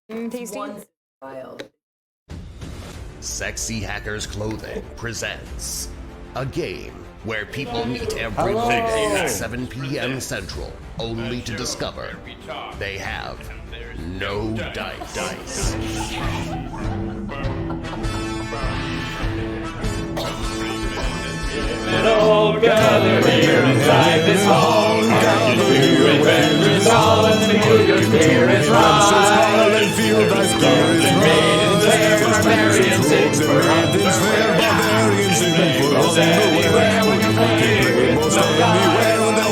Tasty. Wild. Sexy Hackers Clothing presents a game where people meet every Monday at 7 p.m. Central, only to discover they have no dice. It all gather here inside this hall. Come to adventures all and feel your spirits rise. And feel thy spirits rise. There barbarians in barbarians anywhere when you play with no dice.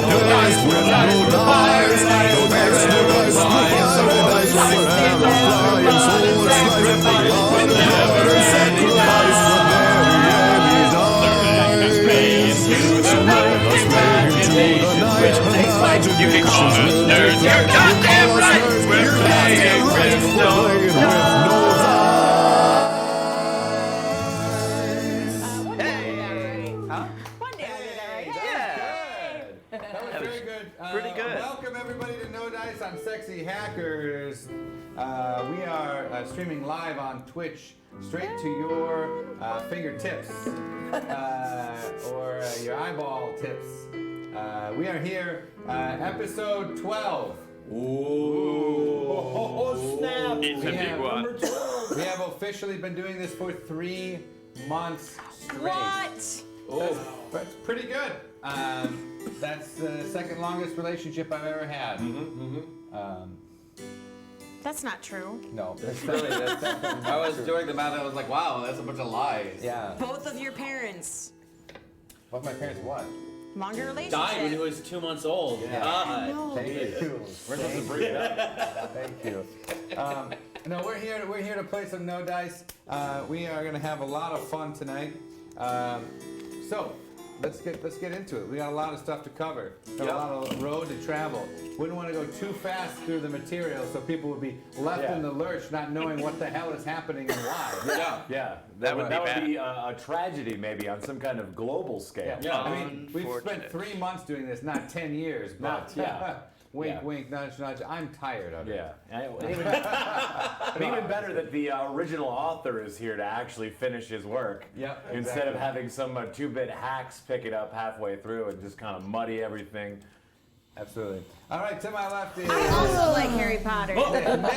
No dice with no fires. No dice, no dice, no fire. No dice forever flying swords sacrifice. With never sacrifice for very you can call us nerds. You're goddamn right. We're playing with no One day I did that right. That was very good. Pretty good. Welcome everybody to No Dice on Sexy Hackers. We are streaming live on Twitch, straight to your fingertips or your eyeball tips. We are here, episode 12. Oh, snap! It's a big one. We have officially been doing this for 3 months straight. What? That's pretty good. That's the second longest relationship I've ever had. That's not true. No, that's definitely I was doing the math and I was like, wow, that's a bunch of lies. yeah. Both of your parents. What my parents what? Longer relationship. Died when he was 2 months old. Yeah. God. No. Thank you. We're supposed to break it up. Thank you. No, we're here to play some No Dice. We are gonna have a lot of fun tonight. So let's get into it. We got a lot of stuff to cover. Got a lot of road to travel. Wouldn't want to go too fast through the material, so people would be left in the lurch, not knowing what the hell is happening and why. Yeah, that would be a tragedy maybe on some kind of global scale. Yeah. I mean, we've spent 3 months doing this, not 10 years. But wink, wink, nudge, nudge. I'm tired of it. Yeah. And even better that the original author is here to actually finish his work. Yep, Instead of exactly. having some 2-bit hacks pick it up halfway through and just kind of muddy everything. Absolutely. All right, to my left is... I also like Harry Potter. Nick!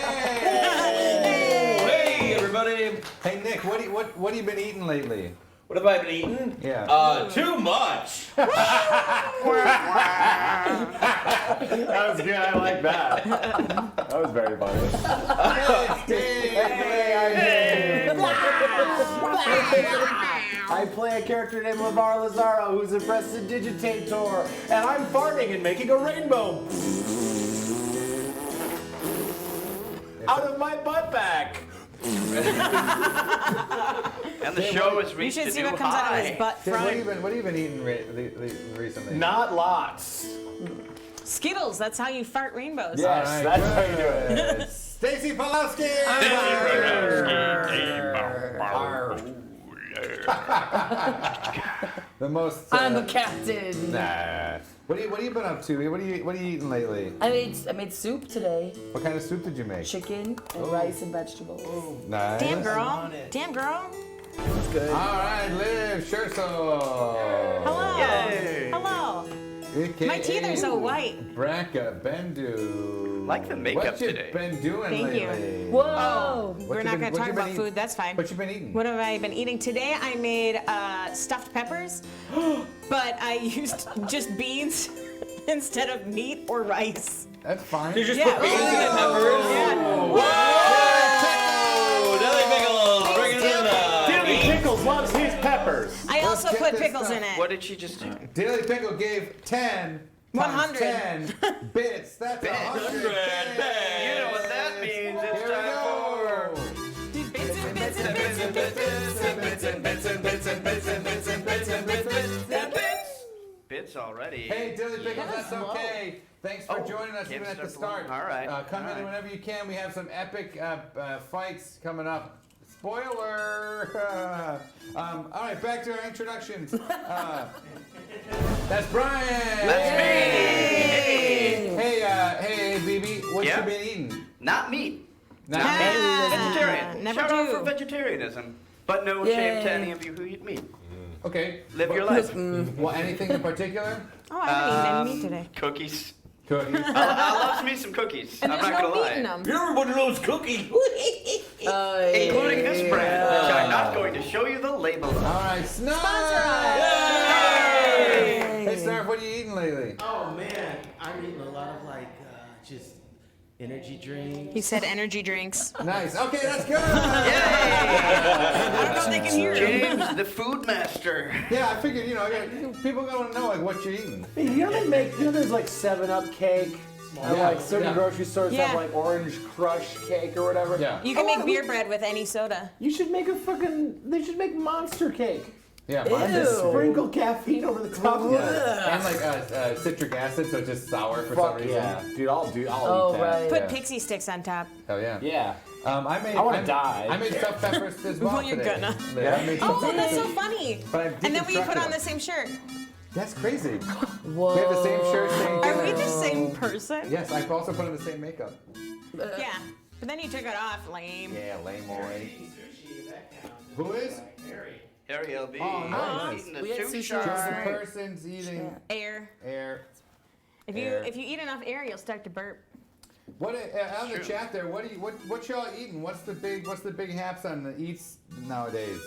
Hey, everybody. Hey, Nick, what have you been eating lately? What have I been eating? Yeah. Too much. That was good. I like that. That was very funny. I play a character named LeVar Lazaro who's a prestidigitator, and I'm farting and making a rainbow out of my butt back. And the show has You reached should a see new what comes out of his high. butt What front. have you been eating recently? Not lots. Skittles, that's how you fart rainbows. Yes, All right, that's how you do it. good. Stacy Pawlowski! The most. I'm a captain. Nah. What have you been up to? What are you eating lately? I made soup today. What kind of soup did you make? Chicken and rice and vegetables. Nice. Damn girl. Damn girl. It's good. All right, Liv Shircel. Hello. Yay. Hello. AKA My teeth are so white. Bracca Bendu. Like the makeup what you today. been doing Thank you. lately? Whoa. What We're you not been- going what to talk you been about eating? food. That's fine. What you been eating? What have I been eating? Today I made stuffed peppers, but I used just beans instead of meat or rice. That's fine. You just Yeah. put beans in the peppers? Yeah. Whoa! Dilly Pickles, bring it in Dilly Pickles loves his peppers. I also get put this pickles stuff. in it. What did she just do? Daily Pickle gave 10 times 100. 10 bits. That's 100 You know what that means. It's Here we time go. for... Bits and bits and bits and bits. Bits already. Hey, Dilly Pickles, Yeah, that's slow. okay. Thanks for Oh, joining us can't even at the start start. All right. Come All in right. whenever you can. We have some epic fights coming up. Spoiler! All right, back to our introductions. That's Brian! That's me! Hey, BB, what Yeah? you been eating? Not meat. Vegetarian. never Shout out do. for vegetarianism. But no shame to any of you who eat meat. Okay. Live your life. Well, anything in particular? Oh, I haven't eaten any meat today. Cookies. Cookies. I love me some cookies. And I'm there's not no gonna meat in lie. them. Everybody loves cookies. Including this brand, which I'm not going to show you the label of. All right, Snarf! Hey, Snarf, what are you eating lately? Oh man, I'm eating a lot of just energy drinks. He said energy drinks. Nice. Okay, that's good. I don't know if they can hear you. James, the food master. Yeah, I figured, people want to know like what you're eating. Hey, there's like 7-Up cake. And like certain grocery stores have like Orange Crush cake or whatever. Yeah. You can make beer bread with any soda. You should make they should make Monster cake. Yeah, And just sprinkle caffeine over the top of it. And like citric acid, so it's just sour for some reason. Yeah, dude, I'll eat that. Right. Put pixie sticks on top. Oh yeah. Yeah. I wanna die. I made stuffed peppers as well Well, you're today. gonna. Yeah, I made stuffed Oh, that's peppers. so funny. But I And then we put deconstructed on the them. same shirt. That's crazy. Whoa. We have the same shirt, same Are we dinner. the same person? Yes, I've also put on the same makeup. Yeah. But then you took it off, lame. Yeah, lame boy. Who is? Harry LB. Oh, nice. Eating the We had sushi. sushi Just last the night. person's eating Air. air. If you eat enough air, you'll start to burp. What on the chat there? What y'all eating? What's the big haps on the eats nowadays?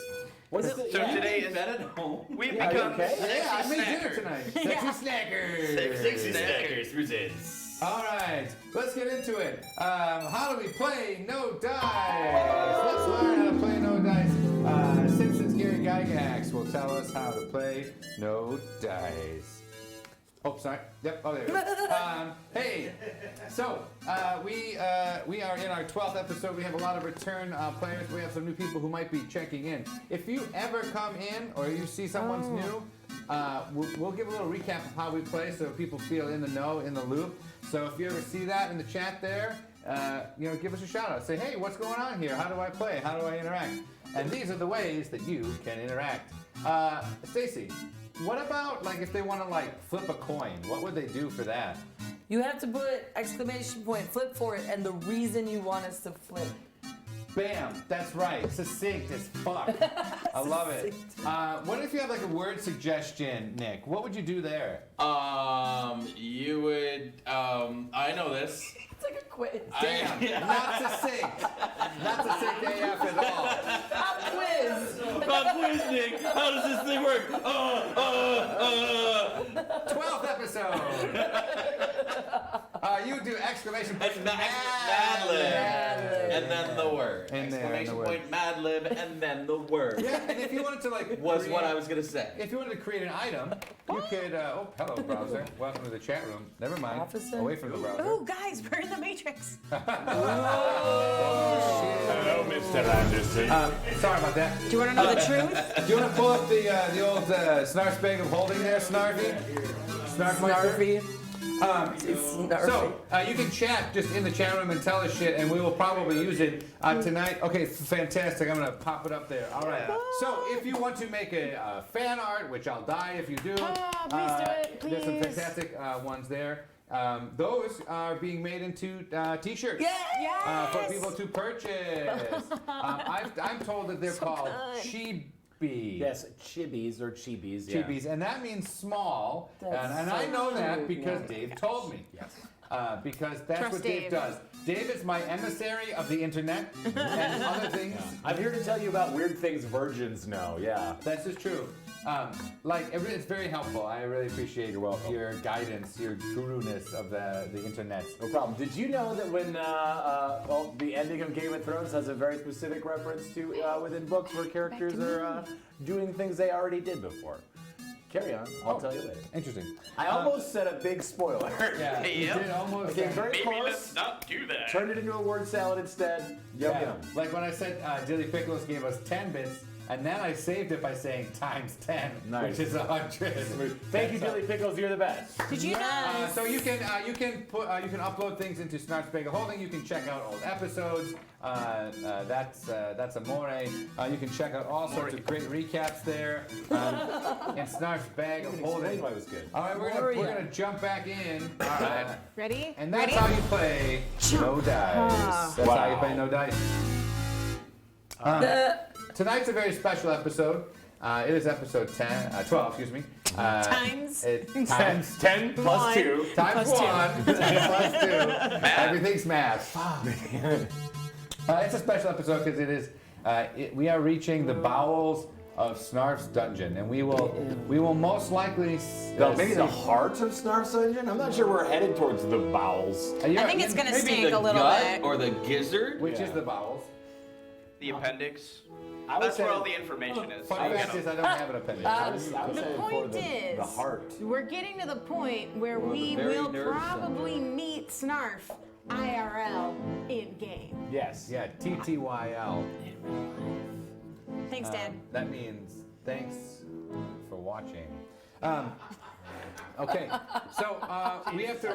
So today is bed at home. we Yeah, become okay? Yeah, I made snacker. dinner tonight. Sexy snackers. Sexy snackers presents. All right, let's get into it. How do we play No Dice? Let's learn how to play No Dice. Simpsons Gary Gygax will tell us how to play No Dice. Oh, sorry. Yep. Oh, there it is. Hey, so we are in our 12th episode. We have a lot of return players. We have some new people who might be checking in. If you ever come in or you see someone's new, we'll give a little recap of how we play so people feel in the know, in the loop. So if you ever see that in the chat there, give us a shout out. Say, hey, what's going on here? How do I play? How do I interact? And these are the ways that you can interact. Stacy, what about like if they want to like flip a coin? What would they do for that? You have to put exclamation point, flip for it, and the reason you want us to flip. Bam! That's right. Succinct as fuck. I love it. What if you have like a word suggestion, Nick? What would you do there? You would, I know this. It's like a quiz. Damn! Not succinct. Not succinct AF at all. Pop quiz. Pop quiz, Nick. How does this thing work? 12th episode. You do exclamation point. And Mad Lib. And then the word. And then the Exclamation word. point, Mad Lib, and then the word. Yeah, and if you wanted to like Was what I was gonna say. If you wanted to create an item, you could. Hello, browser. Welcome to the chat room. Never mind. Officer. Away from the browser. Oh, guys, we're in the Matrix. Hello, Mr. Anderson. Sorry about that. Do you want to know the truth? Do you want to pull up the old Snarf bag of holding there, Snarfy? Snarfy. It's snarfy. So, you can chat just in the chat room and tell us shit, and we will probably use it tonight. Okay, fantastic. I'm going to pop it up there. All right. So, if you want to make a fan art, which I'll die if you do. Oh, please do it, There's some please. fantastic ones there. Those are being made into t-shirts. Yes. For people to purchase. I'm told that they're called chibi. Yes, chibis or chibis. Yeah. Chibis, and that means small. That's And so I know that cute, because yeah. Dave told me. Yes. Because that's Trust what Dave Dave. does. Dave is my emissary of the internet and other things. I'm here to tell you about weird things virgins know. Yeah. That's just true. It's very helpful. I really appreciate your guidance, your guru-ness of the internet. No problem. Did you know that when the ending of Game of Thrones has a very specific reference to within books where characters are doing things they already did before? Carry on. I'll tell you later. Interesting. I almost said a big spoiler. Yeah, you Yep. did almost. Okay, very Maybe close. let's not do that. Turned it into a word salad instead. Yum Yeah. yum. Like when I said Dilly Pickles gave us 10 bits, And then I saved it by saying times 10, Nice. which is 100. Thank you, Billy Pickles. You're the best. Did you know? So you can upload things into Snarf's Bagel Holding. You can check out old episodes. That's Amore. You can check out all sorts of great recaps there in Snarf's Bag of Holding. Why it was good. All right, we're gonna jump back in. All right. Ready? And that's Ready? how you play No Dice. That's how you play No Dice. Tonight's a very special episode. It is episode 12, excuse me. Times 10 plus 2. Times Plus 1. 10 plus 2. Everything's math. It's a special episode because it is. We are reaching the bowels of Snarf's dungeon, and we will most likely. Maybe the heart of Snarf's dungeon? I'm not sure we're headed towards the bowels. I think it's gonna Maybe stink the a little gut bit. or the gizzard. Which is the bowels? The appendix. I would That's say where all the information is. Fun fact is I don't have an appendix. I was The saying for point the is, heart. we're getting to the point where Or the we very will nerve probably meet Snarf IRL in game. Yes. Yeah, TTYL. Thanks, Dad. That means thanks for watching. Okay, so we have to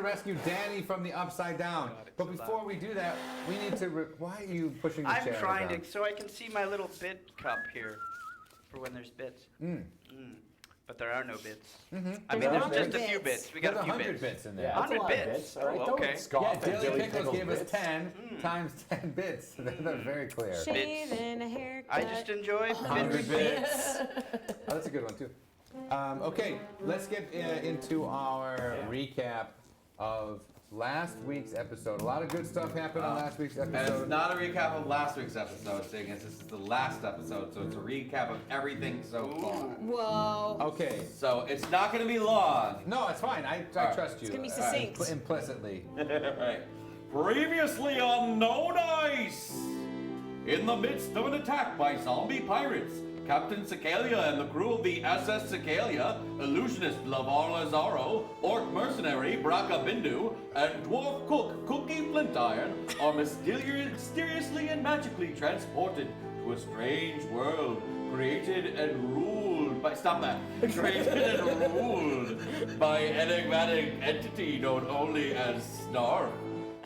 rescue Danny from the Upside Down. But before we do that, we need to. Why are you pushing the I'm chair trying down? to, so I can see my little bit cup here for when there's bits. But there are no bits. I mean, There's there's just a bits. few bits. We got There's a few 100 bits. bits in there. Yeah, that's a 100 lot of bits. bits. All right, Oh, don't okay. scoff Yeah, at Dilly Billy Pickles gave us bits. 10 times 10 bits. They're very clear. Shave and a haircut. I just enjoy 100 bits. bits. Oh, that's a good one too. Okay, let's get into our recap of last week's episode. A lot of good stuff happened on last week's And it's episode. not a recap of last week's episode, seeing as this is the last episode, so it's a recap of everything so far. Whoa. Okay. So it's not going to be long. No, it's fine. I Alright. trust you. It's gonna be succinct. Implicitly. Right. Previously on No Dice! In the midst of an attack by zombie pirates, Captain Cicalia and the crew of the SS Cicalia, illusionist Lavar Lazaro, orc mercenary Braca Bindu, and dwarf cook Cookie Flintiron are mysteriously and magically transported to a strange world created and ruled by created and ruled by enigmatic entity known only as Snarf.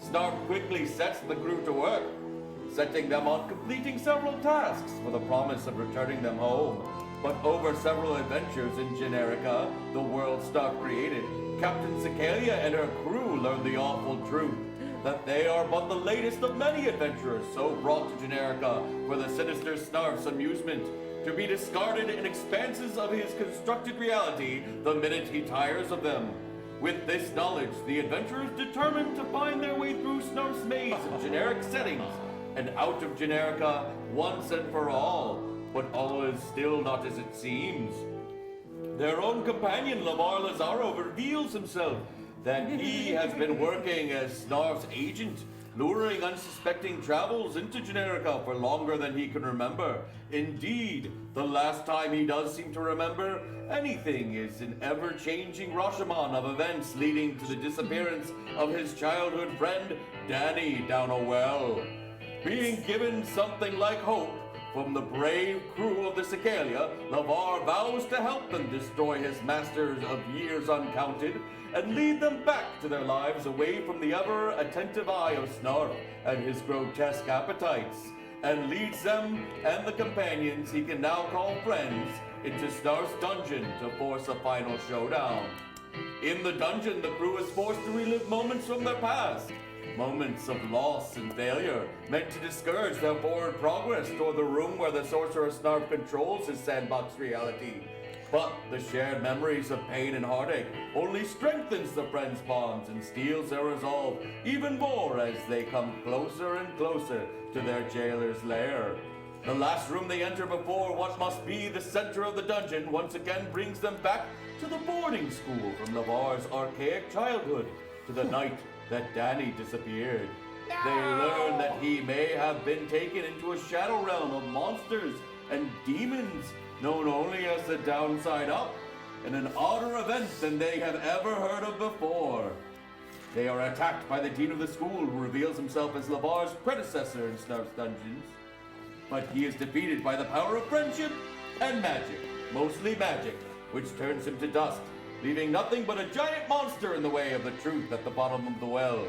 Snarf quickly sets the crew to work, setting them on completing several tasks with a promise of returning them home. But over several adventures in Generica, the world Snarf created, Captain Cicalia and her crew learn the awful truth that they are but the latest of many adventurers so brought to Generica for the sinister Snarf's amusement, to be discarded in expanses of his constructed reality the minute he tires of them. With this knowledge, the adventurers determined to find their way through Snarf's maze of generic settings and out of Generica once and for all. But all is still not as it seems. Their own companion, Lavar Lazaro, reveals himself that he has been working as Snarf's agent, luring unsuspecting travels into Generica for longer than he can remember. Indeed, the last time he does seem to remember anything is an ever-changing Rashomon of events leading to the disappearance of his childhood friend, Danny, down a well. Being given something like hope from the brave crew of the Cicalia, Lavar vows to help them destroy his masters of years uncounted and lead them back to their lives away from the ever-attentive eye of Snarf and his grotesque appetites, and leads them and the companions he can now call friends into Snarf's dungeon to force a final showdown. In the dungeon, the crew is forced to relive moments from their past, moments of loss and failure, meant to discourage their forward progress toward the room where the sorcerer Snarf controls his sandbox reality. But the shared memories of pain and heartache only strengthens the friends' bonds and steels their resolve even more as they come closer and closer to their jailer's lair. The last room they enter before what must be the center of the dungeon once again brings them back to the boarding school from Lavar's archaic childhood to the night that Danny disappeared. They learn that he may have been taken into a shadow realm of monsters and demons known only as the Downside Up, in an odder event than they have ever heard of before. They are attacked by the dean of the school, who reveals himself as Lavar's predecessor in Snarf's dungeons. but he is defeated by the power of friendship and magic, mostly magic, which turns him to dust, leaving nothing but a giant monster in the way of the truth at the bottom of the well.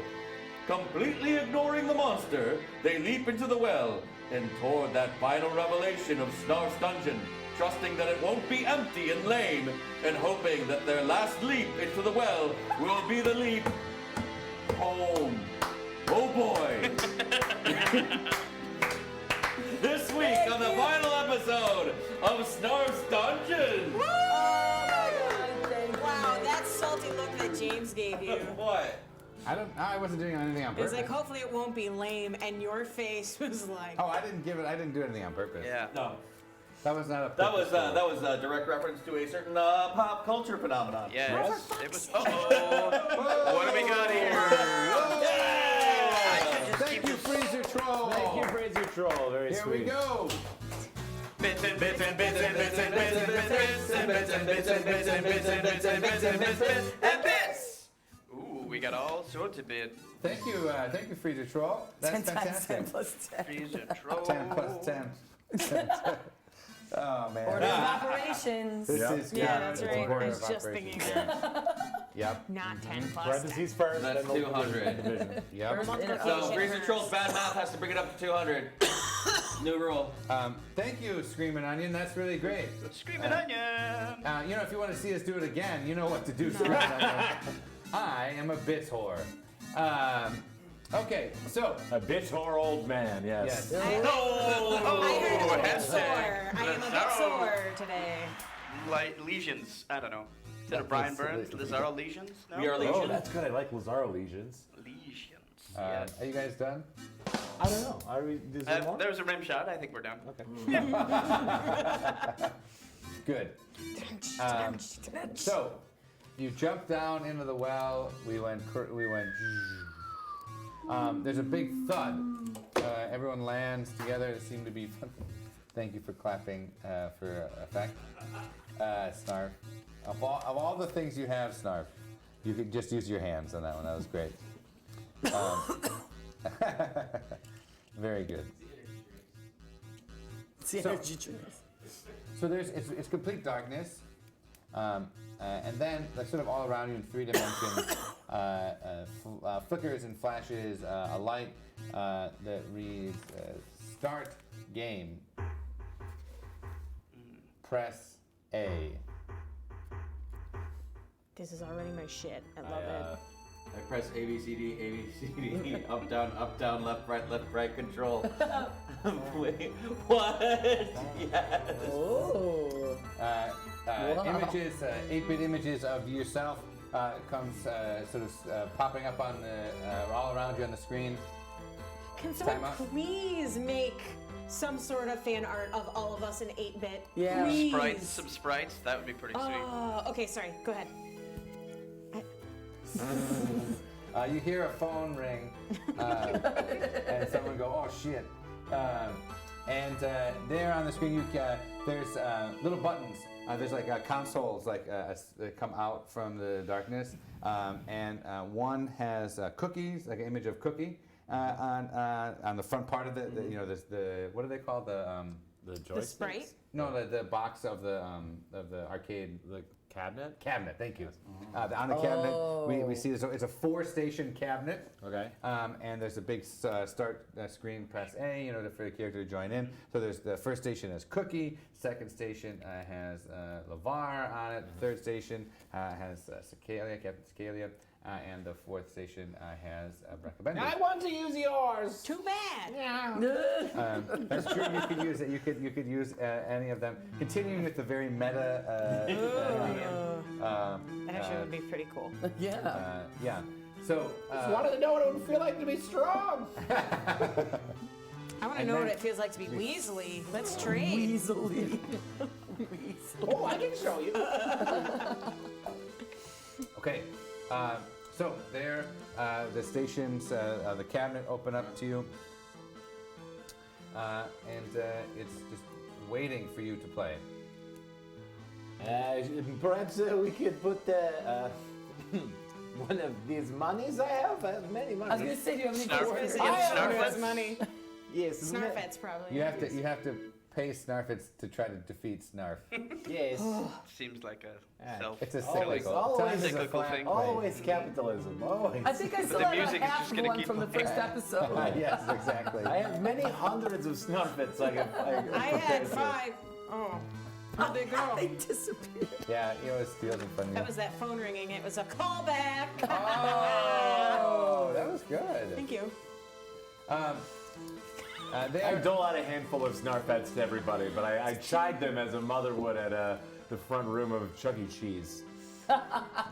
Completely ignoring the monster, they leap into the well and toward that final revelation of Snarf's dungeon, trusting that it won't be empty and lame, and hoping that their last leap into the well will be the leap home. Oh boy! This week on the final episode of Snarf's Dungeon! Wow, that salty look that James gave you. What? I wasn't doing anything on It purpose. was like, hopefully it won't be lame, and your face was like. Oh, I didn't do anything on purpose. Yeah. No. That was not a. That was a direct reference to a certain pop culture phenomenon. Yes. It was. Uh-oh. What do we got here? Thank you, Freezer Troll. Thank you, Fraser Troll. Very Here sweet. we go. Bits and bits and bits and bits and bits and bits and bits and bits and bits and bits and bits and bits and bits and bits. Ooh, we got all sorts of bits. Thank you, Freezer Troll. That's 10 times fantastic. 10 plus 10. Freezer troll. 10 plus 10. Oh man. Order of operations. This Yep. is good. Yeah, that's It's right. order I was of just operations. thinking Yep. not 10 plus 10. Parentheses first. That's then the 200. division. Yep. So Freezer Troll's bad math has to bring it up to 200. New rule. Thank you, Screaming Onion. That's really great. Screaming onion. You know, if you want to see us do it again, you know what to do, Screaming Onion. I am a bits whore. Okay, so. A bitch whore old man, yes. Yes. I heard a bit hashtag. sore. I am a bit sore today. Like lesions. I don't know. Instead of Brian Burns, Lazaro lesions? No? We are Oh, legions. that's good. I like Lazaro lesions. Lesions. Are Yes. you guys done? I don't know. Are we? Is there more? There was a rim shot. I think we're done. Okay. Good. So, you jumped down into the well. We went. There's a big thud. Everyone lands together. It seemed to be. Thank you for clapping for effect, Snarf. Of all the things you have, Snarf, you could just use your hands on that one. That was great. Very good. So it's complete darkness, and then like sort of all around you in 3 dimensions, flickers and flashes a light that reads "Start game." Press A. This is already my shit. I love it. I press A, B, C, D, A, B, C, D, up, down, left, right, control. Wait, what? Yes. Oh. Images, 8-bit images of yourself comes sort of popping up on the all around you on the screen. Can someone Time out. please make some sort of fan art of all of us in 8-bit? Yeah. Please. Sprites, some sprites. That would be pretty sweet. Okay, sorry. Go ahead. You hear a phone ring, and someone go, "Oh shit!" And there on the screen, there's little buttons. There's like consoles, that come out from the darkness, and one has cookies, like an image of cookie, on the front part of the there's the what are they called The The joystick. Sprite? No, the box of the arcade. The cabinet. Cabinet, thank you. On the cabinet, we see it's a 4-station cabinet. Okay. And there's a big start screen, press A, for the character to join in. So there's the first station has Cookie, second station has LeVar on it, the third station has Cicalia, Captain Cicalia, and the fourth station has Brecca Bender. I want to use yours. Too bad. That's true. You could use it. You could use any of them. Continuing with the very meta. That actually would be pretty cool. Yeah. Yeah. So. Just wanted to know what it would feel like to be strong. I want to know what it feels like to be Weasley. Let's trade. Easily. Oh, I can show you. Okay. So there, the stations, the cabinet open up to you, and it's just waiting for you to play. Perhaps we could put one of these monies I have. I have many I was monies. gonna say, do you have any Snarf. quarters? Yeah, Snarf. Where's money? Yes. Snarfettes probably. You have to pay Snarfets to try to defeat Snarf. Yes. Seems like a It's a Always, cyclical. always Time is a cyclical flat thing. plate. Always capitalism. Always. I think I still the have music a is half just of gonna one keep from the playing. first episode. Yes, exactly. I have many hundreds of Snarfets I I had 5. Oh. How'd they go? They disappeared. Yeah, he always steals them from you. That was that phone ringing. It was a callback. Oh, that was good. Thank you. They I are, dole out a handful of Snarfettes to everybody, but I chide them as a mother would at the front room of Chuck E. Cheese.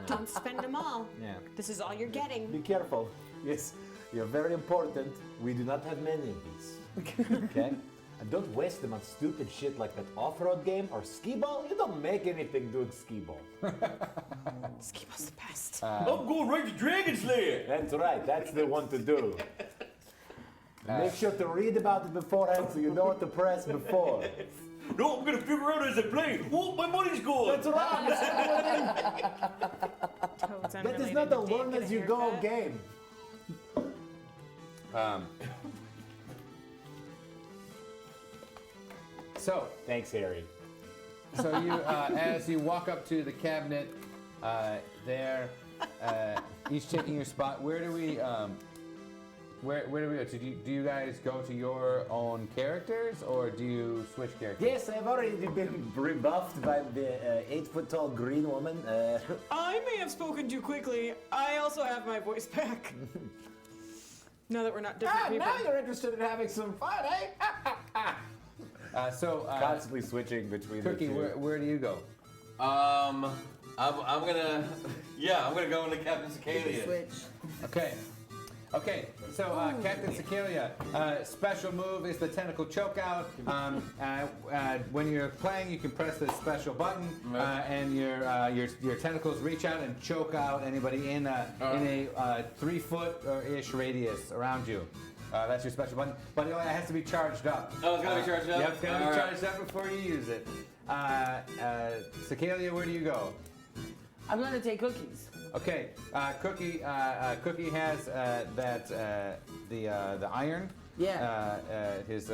Don't spend them all. Yeah. This is all you're getting. Be careful. Yes, you're very important. We do not have many of these. Okay? And don't waste them on stupid shit like that off-road game or skee ball. You don't make anything doing skee ball. Ski-ball's the best. I'm going right to Dragon Slayer. That's right. That's the one to do. Make sure to read about it beforehand so you know what to press before. No, I'm gonna figure out as I play. Oh, my money's gone. That's right. Toads That is unrelated not a to Dave learn get a as you go haircut. game. so Thanks, Harry. you as you walk up to the cabinet, there, each taking your spot. Where do we where do we go? Do you guys go to your own characters or do you switch characters? Yes, I've already been rebuffed by the 8-foot-tall green woman. I may have spoken too quickly. I also have my voice back. Now that we're not different people. Now you're interested in having some fun, eh? Constantly switching between Cookie, the two. where do you go? I'm gonna go into Captain Cicalia. Switch. Okay, so Captain Cicalia, special move is the tentacle chokeout. When you're playing, you can press this special button, and your tentacles reach out and choke out anybody in a 3-foot-ish radius around you. That's your special button, but it has to be charged up. Oh, it's gotta be charged up? Yep, it's gotta be All right. charged up before you use it. Cicalia, where do you go? I'm gonna take cookies. Okay, Cookie has the iron. Yeah. His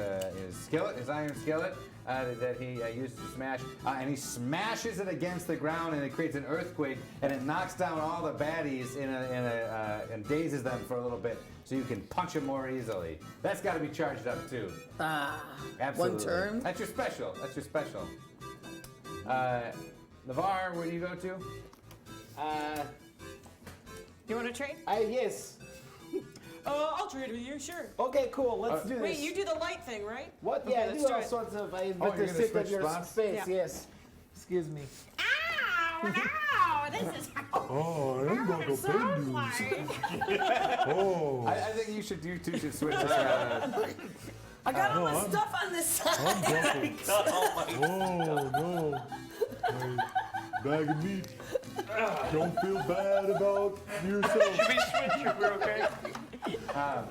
skillet, his iron skillet that he uses to smash, and he smashes it against the ground, and it creates an earthquake, and it knocks down all the baddies and dazes them for a little bit, so you can punch them more easily. That's got to be charged up too. Absolutely. One turn. That's your special. That's your special. Navarre, where do you go to? You want to trade? Yes. I'll trade with you, sure. Okay, cool. Let's do this. Wait, you do the light thing, right? What? Okay, Yeah, I let's do do all it. sorts of. I you're better gonna sit switch at your spots? space. Yeah. Yes. Excuse me. Ow, no, this is Oh, I'm gonna sounds offend you. like. Oh, I think you two should switch this around. I got all my I'm- stuff on this side. I'm buckled. Oh no, my bag of meat. Don't feel bad about yourself. Should we switch if we're okay? I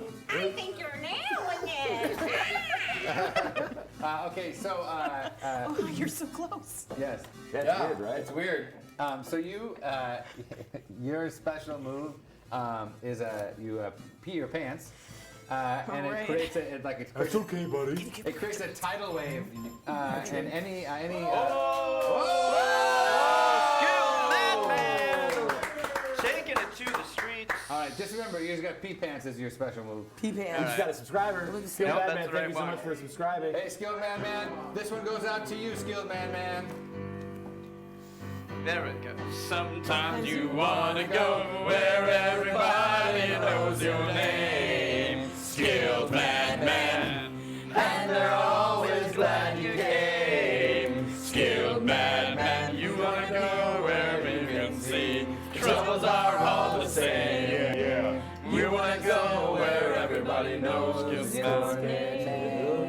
think you're nailing it. Okay, so Oh, you're so close. yes. That's weird, right? It's weird. So you your special move is you pee your pants. And it Alright. creates That's okay, buddy. it creates a tidal wave, and any Taking it to the streets. all right, just remember, you just got pee pants as your special move. Pee We pants. just got a subscriber. Skilled Nope, Bad that's Man, the thank right you so one. much for subscribing. Hey, Skilled Man, this one goes out to you, Skilled Man. There it goes. Sometimes you wanna go where everybody knows your name. Skilled madman, and they're always glad you came. Skilled madman, you wanna go where we can see troubles are all the same. Yeah. We wanna go where everybody knows. Skilled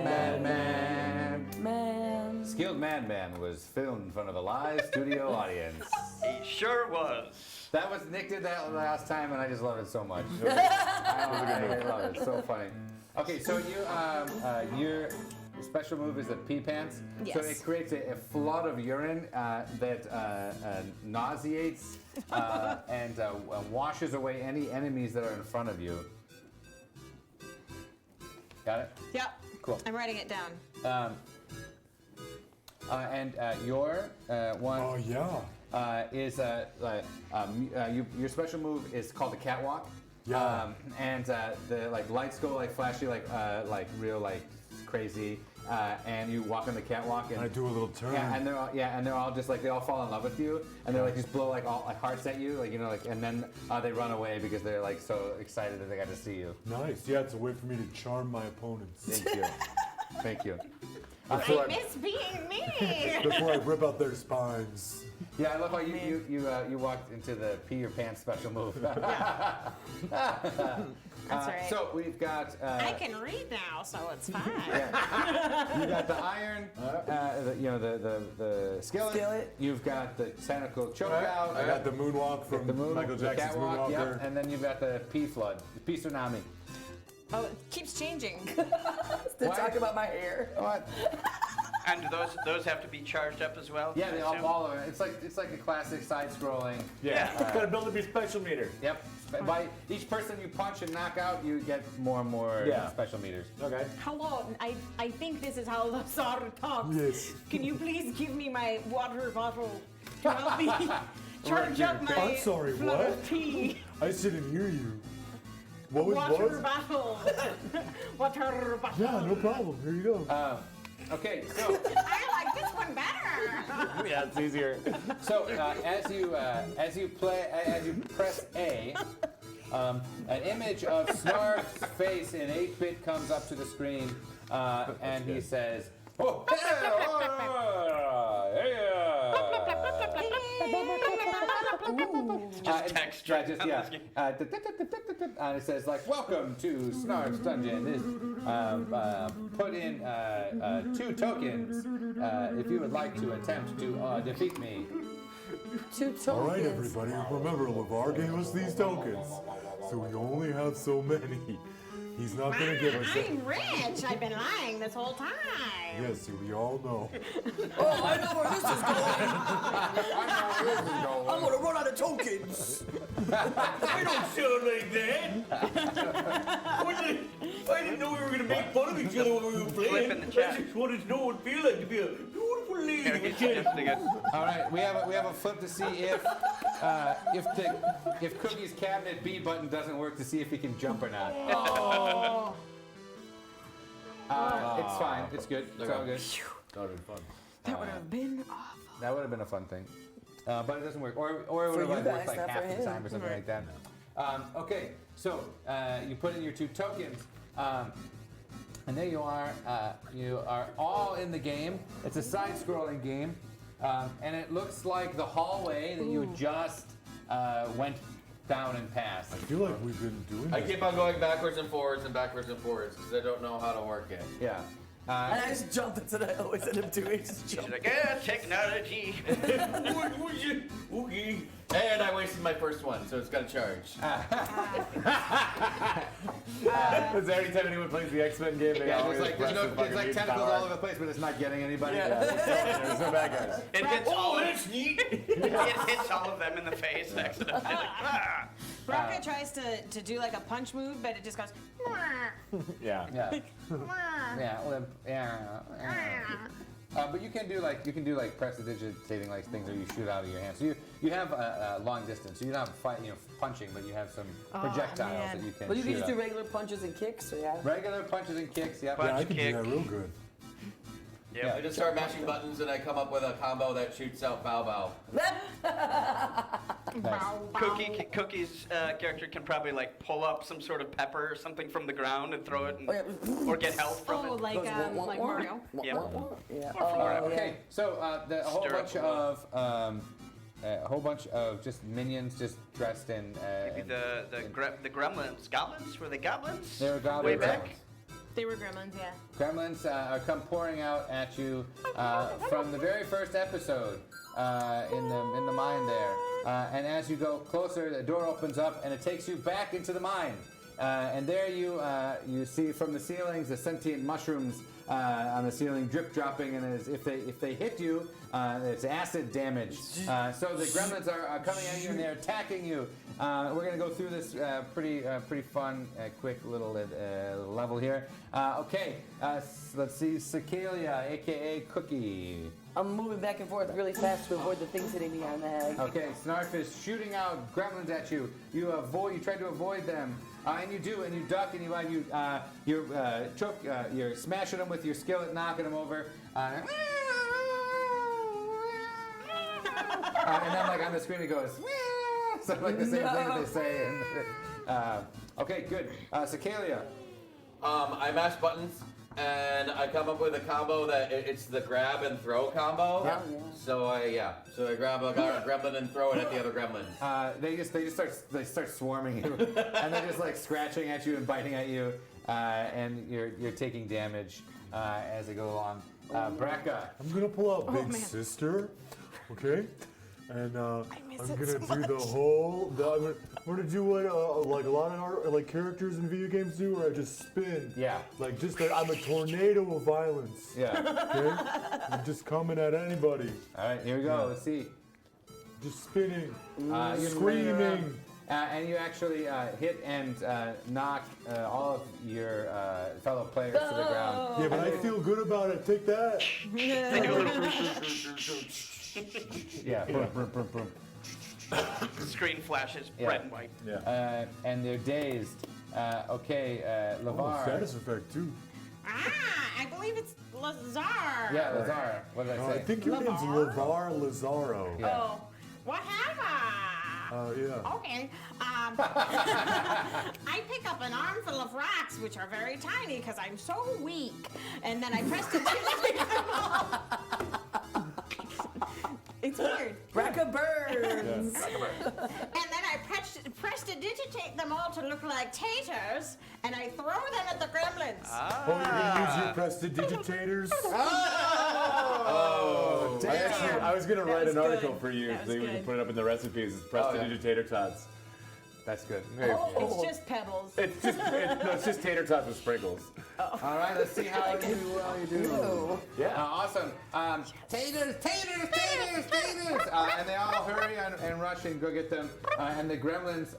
Madman. Man. Skilled Madman was filmed in front of a live studio audience. He sure was. That was Nick did that last time, and I just love it so much. I love it. So funny. Okay, so your special move is the pee pants. So Yes. it creates a flood of urine that nauseates and washes away any enemies that are in front of you. Got it? Yep. Cool. I'm writing it down. And your one Oh yeah. is your special move is called the catwalk. Yeah. And the like lights go like flashy, like real like crazy, and you walk on the catwalk and I do a little turn. yeah, and they're all just like they all fall in love with you, and they're like just blow like all like hearts at you, like and then they run away because they're like so excited that they got to see you. Nice. Yeah, it's a way for me to charm my opponents. Thank you. Thank you. I miss being me. Before I rip out their spines. Yeah, I love how you walked into the pee your pants special move. That's right. So we've got. I can read now, so it's fine. You got the iron, the skillet. You've got the tentacle chokeout. I got the moonwalk from Michael Jackson's catwalk, Moonwalker. yep, and then you've got the pea flood, the pea tsunami. Oh, it keeps changing. Still talking about my hair. What? And those have to be charged up as well? Yeah, they I assume? all of it. It's like a classic side-scrolling. Yeah. Gotta build up your special meter. Yep. By each person you punch and knock out, you get more and more special meters. Okay. Hello, I think this is how the Tsar talks. Yes. Can you please give me my water bottle to help me charge up my I'm sorry, flood what? of tea? I didn't hear you. What was Water bottle. Water bottle. Yeah, no problem. Here you go. Okay, so I like this one better. Yeah, it's easier. so as you press A, an image of Snarf's face in 8-bit comes up to the screen, and he says, "Oh, Just text right just down yeah. the screen. And it says like, "Welcome to Snarf's Dungeon. Put in 2 tokens if you would like to attempt to defeat me." 2 tokens. All right, everybody. Remember, LeVar gave us these tokens, so we only have so many. He's not gonna give us. I'm rich. I've been lying this whole time. Yes, we all know. Oh, I know where this is going. I'm gonna run out of tokens. I don't sound like that. I didn't know we were going to make fun of each other when we were playing. Flip in the chat. I just wanted to know what it feels like to be a beautiful lady Yeah, with he's just tits. All right, we have a flip to see if Cookie's cabinet B button doesn't work to see if he can jump or not. Oh. It's fine. It's good. It's all good. That would have been fun. That would have been awful. That would have been a fun thing, but it doesn't work. Or it would For have you like, guys, worked like not half for the him. time or something like that. Okay, so you put in your 2 tokens, and there you are. You are all in the game. It's a side-scrolling game, and it looks like the hallway that you just went down and past. I feel like we've been doing I this. keep on going backwards and forwards because I don't know how to work it. Yeah. And I just jumped into that. I always end up doing just She's jump. like, yeah, technology. Okay. And I wasted my first one, so it's got to charge. Because every time anyone plays the X-Men game, they Yeah, always there's press the like fucking mute tentacles power. all over the place, but it's not getting anybody. There's no bad guys. It hits all of that's neat. it hits all of them in the face accidentally. Like, ah. Rocket tries to do like a punch move, but it just goes. Yeah. Yeah. Yeah. Well, yeah. But you can do like prestidigitating like things, or you shoot out of your hand. So you have a long distance. So you're not punching, but you have some projectiles man. that you can. But you can shoot just do out. regular punches and kicks, so yeah. Regular punches and kicks. Yep. Yeah, I can kick. do that real good. Yep. I just start mashing buttons and I come up with a combo that shoots out Bow Bow. Nice. Cookie's character can probably like pull up some sort of pepper or something from the ground and throw it, Oh, yeah. or get health from Oh, it. like Mario. Yeah. Yeah. Okay. So a whole Stir up bunch the of a whole bunch of just minions just dressed in. Maybe the gremlins, goblins? Were they goblins? They were goblins. Way back. They were gremlins, yeah. Gremlins come pouring out at you from the very first episode in the mine there. And as you go closer, the door opens up and it takes you back into the mine. And there you see from the ceilings the sentient mushrooms on the ceiling drip dropping, and if they hit you, it's acid damage. So the gremlins are coming at you and they're attacking you. We're gonna go through this pretty fun, quick little level here. Okay, let's see, Cicalia, aka Cookie. I'm moving back and forth really fast to avoid the things hitting me on the head. Okay, Snarf is shooting out gremlins at you. You try to avoid them, and you do, and you duck, and you're smashing them with your skillet, knocking them over. And then, like on the screen, it goes, so like the same thing that they say. Okay, good. Cicalia. I mash buttons. And I come up with a combo that it's the grab and throw combo. Yeah. So I grab a gremlin and throw it at the other gremlins. They start swarming you, and they're just like scratching at you and biting at you, and you're taking damage as they go along. Brecca. I'm gonna pull out Big Sister, okay? And I'm gonna do the whole. I'm gonna do what like a lot of characters in video games do, where I just spin. Yeah. Like I'm a tornado of violence. Yeah. Okay. I'm just coming at anybody. All right, here we go. Let's see. Just spinning, You're screaming. And you actually hit and knock all of your fellow players to the ground. Yeah, but I feel good about it. Take that. They do a little Yeah. Boom, boom, boom, boom. screen flashes, Yeah. red and white. Yeah. And they're dazed. Okay, Oh, LeVar. status effect too. I believe it's Lazar. Yeah, Lazar. What did I say? I think your name's LeVar Lazaro. Yeah. Oh, whatever. Yeah. Okay. I pick up an armful of rocks, which are very tiny because I'm so weak, and then I press the It's weird. Brecca burns. And then I prestidigitate them all to look like taters, and I throw them at the gremlins. Oh, you're gonna use your prestidigitators? Oh, I was gonna write an article for you That so was we can good. put it up in the recipes. It's prestidigitator tots. That's good. It's just pebbles. It's just tater tots with sprinkles. All right, let's see how you do. Yeah. Awesome. Taters! And they all hurry and rush and go get them. And the gremlins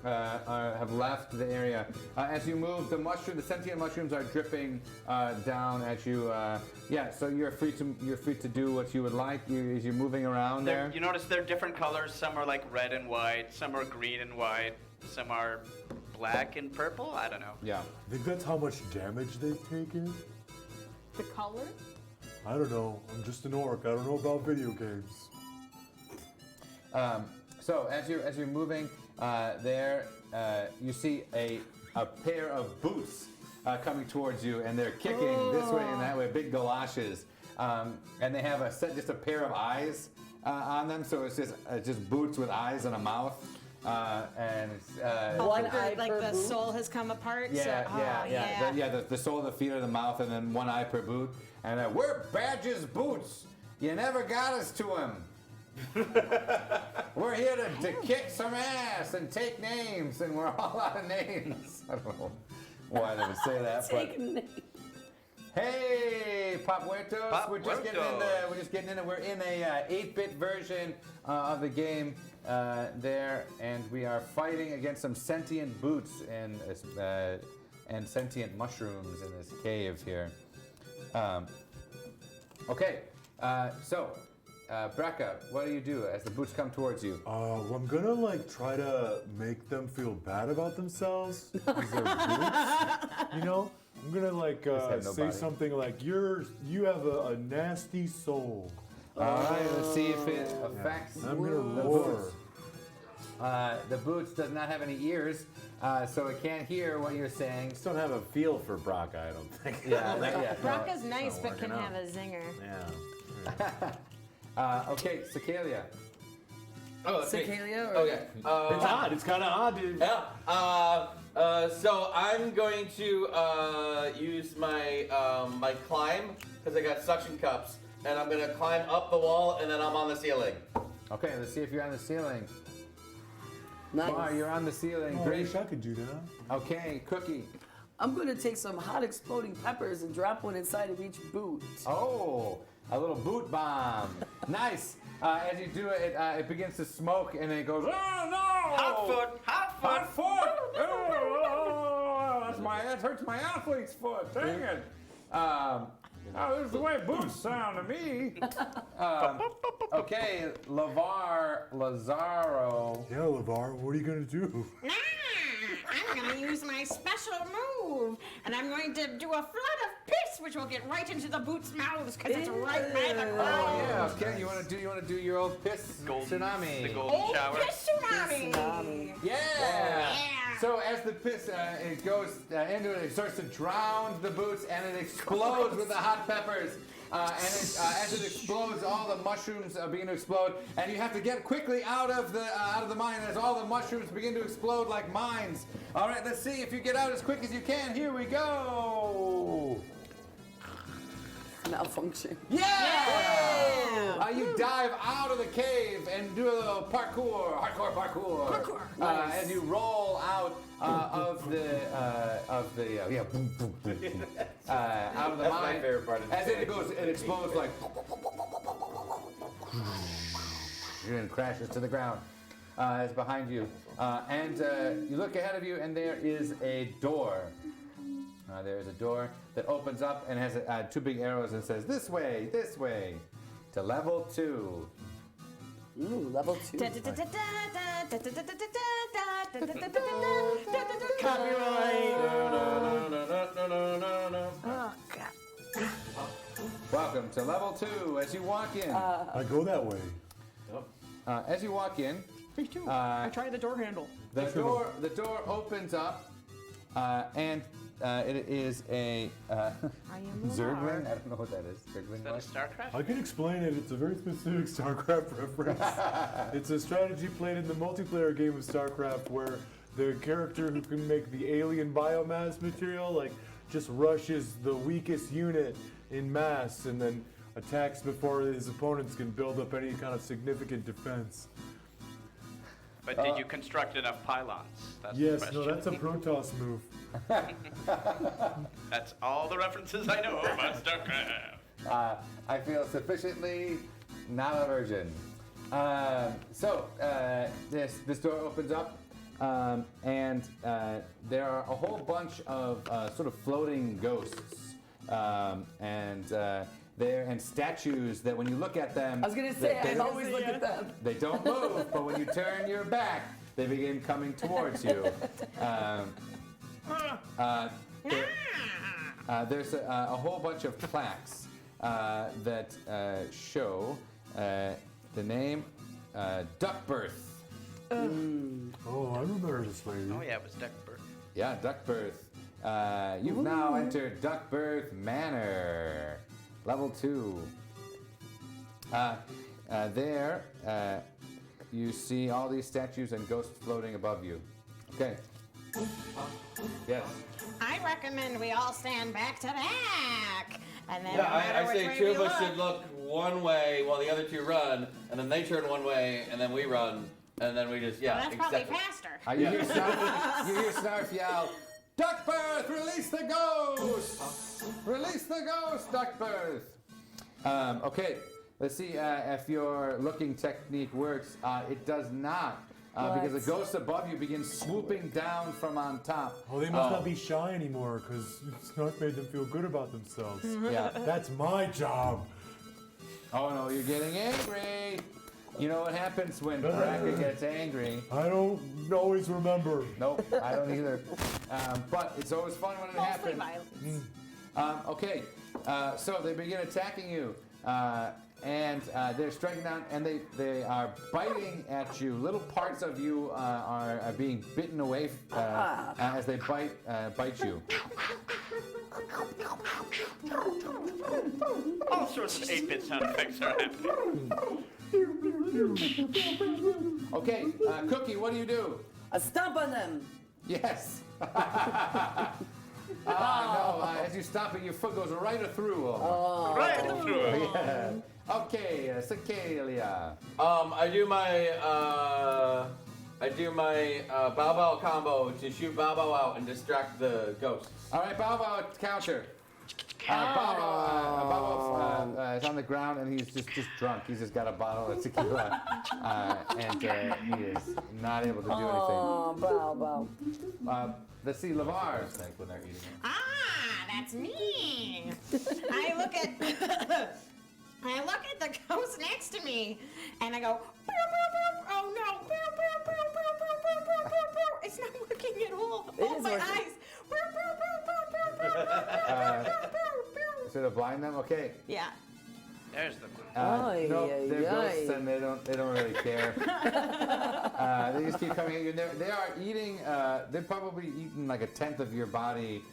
have left the area. As you move, the sentient mushrooms are dripping down at you. So you're free to do what you would like as you're moving around there. You notice they're different colors. Some are like red and white. Some are green and white. Some are black and purple. I don't know. Yeah. I think that's how much damage they've taken. The color? I don't know. I'm just an orc. I don't know about video games. So as you're moving there, you see a pair of boots coming towards you, and they're kicking this way and that way, big galoshes, and they have just a pair of eyes on them. So it's just boots with eyes and a mouth, and it's One eye like per the boot? sole has come apart. The sole of the feet or the mouth, and then one eye per boot. And we're Badger's boots. You never got us to him. We're here to kick some ass and take names, and we're all out of names. I don't know why they would say that, but hey, Papuertos, we're just getting into. We're in a 8-bit version of the game there, and we are fighting against some sentient boots and sentient mushrooms in this cave here. Okay, so. Brecca, what do as the boots come towards you? Well, I'm gonna try to make them feel bad about themselves because they're boots. You know, I'm gonna say something like you have a nasty soul. All right, let's see if it affects I'm gonna the roar. boots. The boots does not have any ears, so it can't hear what you're saying. Just don't have a feel for Brecca, I don't think. Brecca's nice, but can have a zinger. Yeah. Okay, Cicalia. Oh, okay. Cicalia? Okay. It's odd. It's kind of odd, dude. Yeah. So I'm going to use my my climb because I got suction cups, and I'm gonna climb up the wall, and then I'm on the ceiling. Okay, let's see if you're on the ceiling. Nice. Bar, you're on the ceiling. Oh, I Great. wish I could do that. Okay, Cookie. I'm gonna take some hot exploding peppers and drop one inside of each boot. Oh, a little boot bomb. Nice. As you do it, it begins to smoke and it goes, oh no! Hot foot! Hot foot! Hot foot! Oh, that hurts my athlete's foot. Dang it. This is the way boots sound to me. Okay, Lazaro. Yeah, LeVar, what are you gonna do? Nah, I'm gonna use my special move, and I'm going to do a flood of piss, which will get right into the boots' mouths, because it's right by the Oh crowd. yeah. Okay, you want to do your old piss tsunami? The golden shower. Piss tsunami. Yeah. So as the piss it goes into it, it starts to drown the boots, and it explodes with the hot peppers. As it explodes, all the mushrooms begin to explode, and you have to get quickly out of the mine as all the mushrooms begin to explode like mines. All right, let's see if you get out as quick as you can. Here we go. Malfunction. Yeah! You dive out of the cave and do a little hardcore parkour. As you roll out of the out of the That's mine. my favorite part of the As day. it explodes like and crashes to the ground. It's behind you, and you look ahead of you, and there is a door. There is a door that opens up and has two big arrows and says, this way, to level 2. Ooh, level 2. Copyright. Oh, God. Welcome to level 2. As you walk in, I go that way. as you walk in, Me too. I tried the door handle. the door opens up, and it is a I am Zergling. I don't know what that is. Zergling. Is that a StarCraft? I can explain it. It's a very specific StarCraft reference. It's a strategy played in the multiplayer game of StarCraft where the character who can make the alien biomass material like just rushes the weakest unit in mass and then attacks before his opponents can build up any kind of significant defense. But did you construct enough pylons? That's Yes, the no, question. that's a Protoss move. That's all the references I know about StarCraft. I feel sufficiently not a virgin. This door opens up, and there are a whole bunch of sort of floating ghosts, and statues that when you look at them, I was gonna say, I always look at them. they don't move, but when you turn your back, they begin coming towards you. There's a whole bunch of plaques that show the name Duckbirth. Oh, I remember this lady. Oh yeah, it was Duckbirth. Yeah, Duckbirth. You've now entered Duckbirth Manor, level 2. There, you see all these statues and ghosts floating above you. Okay. Yes. I recommend we all stand back to back. And then Yeah, no matter I which say way two we of us look- should look one way while the other two run, and then they turn one way, and then we run, and then we just, Well, yeah, that's probably exactly. faster. You hear Snarf, you hear Snarf yell, Duckbirth, release the ghost! Release the ghost, Duckbirth! Okay, let's see if your looking technique works. It does not, because the ghosts above you begin swooping down from on top. Oh, they must not be shy anymore because Snarf made them feel good about themselves. Yeah. That's my job. Oh no, you're getting angry! You know what happens when Baraka gets angry? I don't always remember. Nope, I don't either. But it's always fun when it Mostly happens. violence. Okay, so they begin attacking you, and they're striking down, and they are biting at you. Little parts of you are being bitten away as they bite you. All sorts of 8-bit sound effects are happening. Okay, Cookie, what do you do? I stomp on them. Yes. No, as you stop it, your foot goes right through. Right through. Yeah. Okay, Cicalia. I do my I do my Bow Bow combo to shoot Bow Bow out and distract the ghosts. All right, Bow Bow counter. Bow Bow is on the ground and he's just drunk. He's just got a bottle of tequila, and he is not able to do anything. Oh, Bow Bow. Let's see, Lavar's think when they're eating it. Ah, that's me. I look at the ghost next to me, and I go, "Boop, boop, boop." Oh no, boop, boop, boop, boop, boop, boop, boop, boop, boop. It's not working at all. Oh, my working. eyes. Boop, boop, boop, boop, boop, boop, boop, boop, boop, boop. So to blind them, okay. Yeah. There's the Nope, they're ghosts and they don't really care. They just keep coming at you. They are eating. They're probably eating like 1/10 of your body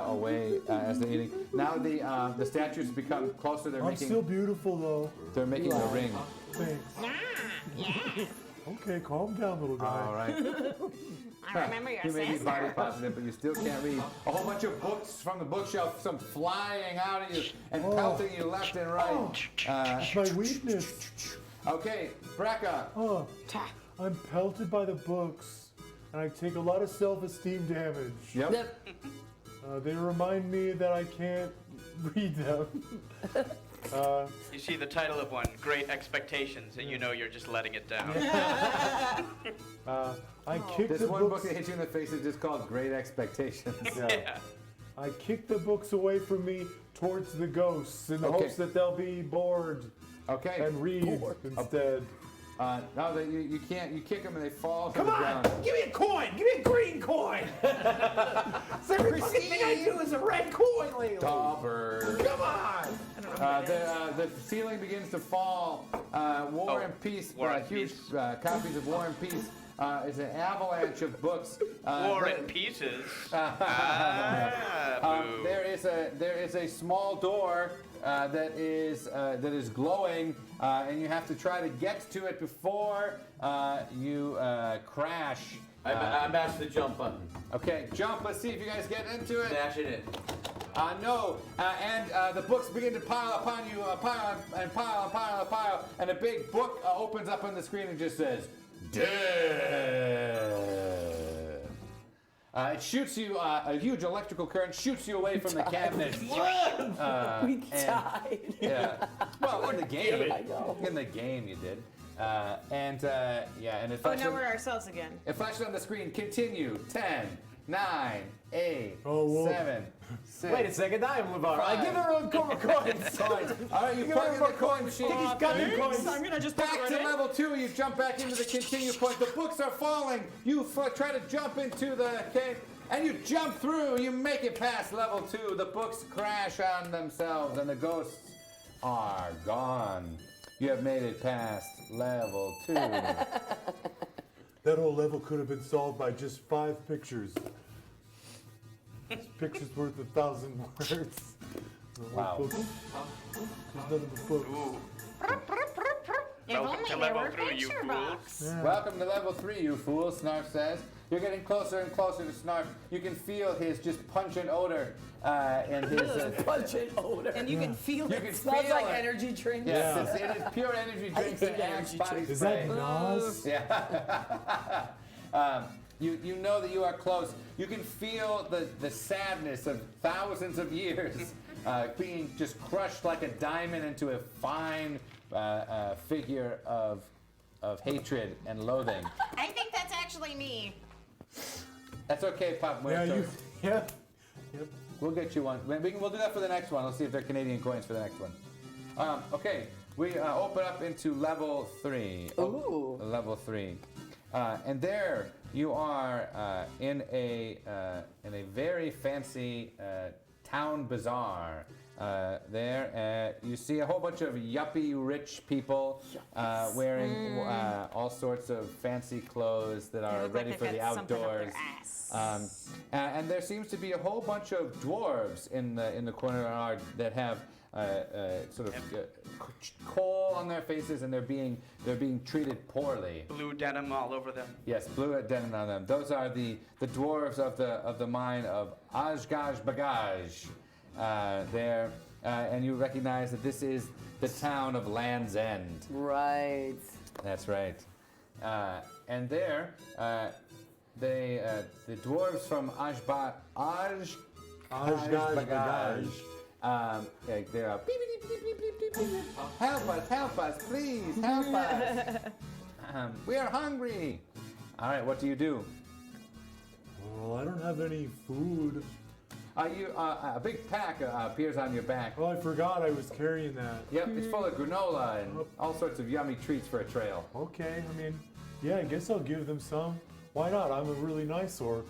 away as they're eating. Now the statues become closer. They're I'm making. still beautiful though. They're making a ring. Thanks. Ah, yeah. Okay, calm down, little guy. All right. I remember your You may be sister. body positive, but you still can't read. A whole bunch of books from the bookshelf, some flying out at you and pelting you left and right. It's my weakness. Okay, Brecca. Oh, I'm pelted by the books, and I take a lot of self-esteem damage. Yep. They remind me that I can't read them. You see the title of one, Great Expectations, and you know you're just letting it down. I kick This the one book books. that hit you in the face is just called Great Expectations. Yeah. I kick the books away from me towards the ghosts in the Okay. hopes that they'll be bored Okay. and read instead. No, you can't. You kick them and they fall to Come the on! ground. Give me a coin! Give me a green coin! So every fucking thing I do is a red coin lately! Topper. Come on! The ceiling begins to fall. War and Peace, War and huge Peace. copies of War and Peace. Is an avalanche of books. War but- in pieces. boo. There is a small door that is glowing, and you have to try to get to it before you crash. I mashed the jump button. Okay, jump. Let's see if you guys get into it. Dash it in. No, and the books begin to pile upon you, pile, and a big book opens up on the screen and just says, "Dead." It shoots you, a huge electrical current shoots you away from the cabinet. We died. Yeah. Well, in the game. I know. In the game, you did. And it Oh, flashed, now we're ourselves again. it flashed on the screen. Continue. 10, 9, 8, Oh, whoa. 7, 6. Wait a second, I am LeVar. I give everyone coins! Coins. All right, you plug in the coin machine. He's got the coins! I'm gonna just put Back it to right in. level 2, you jump back into the continue point. The books are falling. You try to jump into the cave, and you jump through. You make it past level 2. The books crash on themselves, and the ghosts are gone. You have made it past level 2. That whole level could have been solved by just 5 pictures. This picture's worth 1,000 words. The whole Wow. book- There's nothing but books. If Welcome only to there level were 3, you picture fools. books. Welcome to level 3, you fool, Snarf says. You're getting closer and closer to Snarf. You can feel his just pungent odor and his... Pungent odor. And you can feel you it. can Smells feel like it. energy drinks. Yes, it is pure energy drinks and hate Axe energy body drinks. Is spray. that Nas? Yeah. You know that you are close. You can feel the sadness of thousands of years being just crushed like a diamond into a fine figure of hatred and loathing. I think that's actually me. That's okay, Pop. Yeah, Yep. We'll get you one. We'll do that for the next one. Let's see if they're Canadian coins for the next one. Okay, we open up into level 3. Ooh. Level 3. And there you are in a very fancy town bazaar. You see a whole bunch of yuppie rich people wearing all sorts of fancy clothes that are look like ready they've for the got something up their outdoors. ass. And there seems to be a whole bunch of dwarves in the corner that have sort of coal on their faces, and they're being treated poorly. Blue denim all over them. Yes, blue denim on them. Those are the dwarves of the mine of Ajgaj Bagaj. There, and you recognize that this is the town of Land's End. Right. That's right. And there, the dwarves from Ashbagaj. They're help us, please, help us. We are hungry. All right, what do you do? Well, I don't have any food. A big pack appears on your back. Oh, I forgot I was carrying that. Yep, it's full of granola and all sorts of yummy treats for a trail. Okay, I mean, yeah, I guess I'll give them some. Why not? I'm a really nice orc.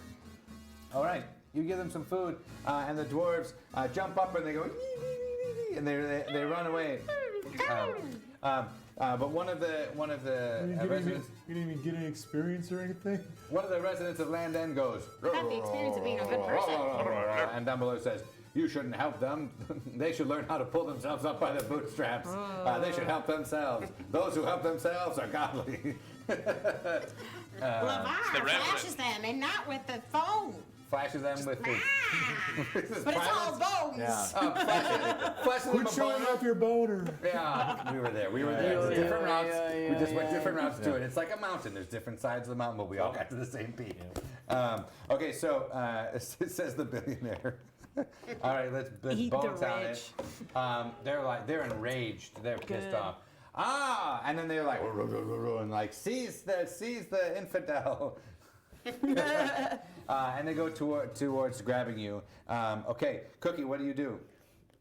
All right, you give them some food, and the dwarves jump up and they go, "Yee, yee, yee," and they run away. But one of the residents. You didn't even get any experience or anything? One of the residents of Land End goes. I've had the experience of being a good person. And down below says, "You shouldn't help them. They should learn how to pull themselves up by their bootstraps. They should help themselves. Those who help themselves are godly." LeVar flashes them and not with the phone. Flashes them with his. But it's all bones. Flashes them Quit showing off your boner. Yeah, we were there. It's different routes. We just went different routes to it. It's like a mountain. There's different sides of the mountain, but we all got to the same peak. Okay, so it says the billionaire. All right, let's bones on it. They're enraged. They're pissed off. And then they're like, and like seize the infidel. And they go towards grabbing you. Okay, Cookie, what do you do?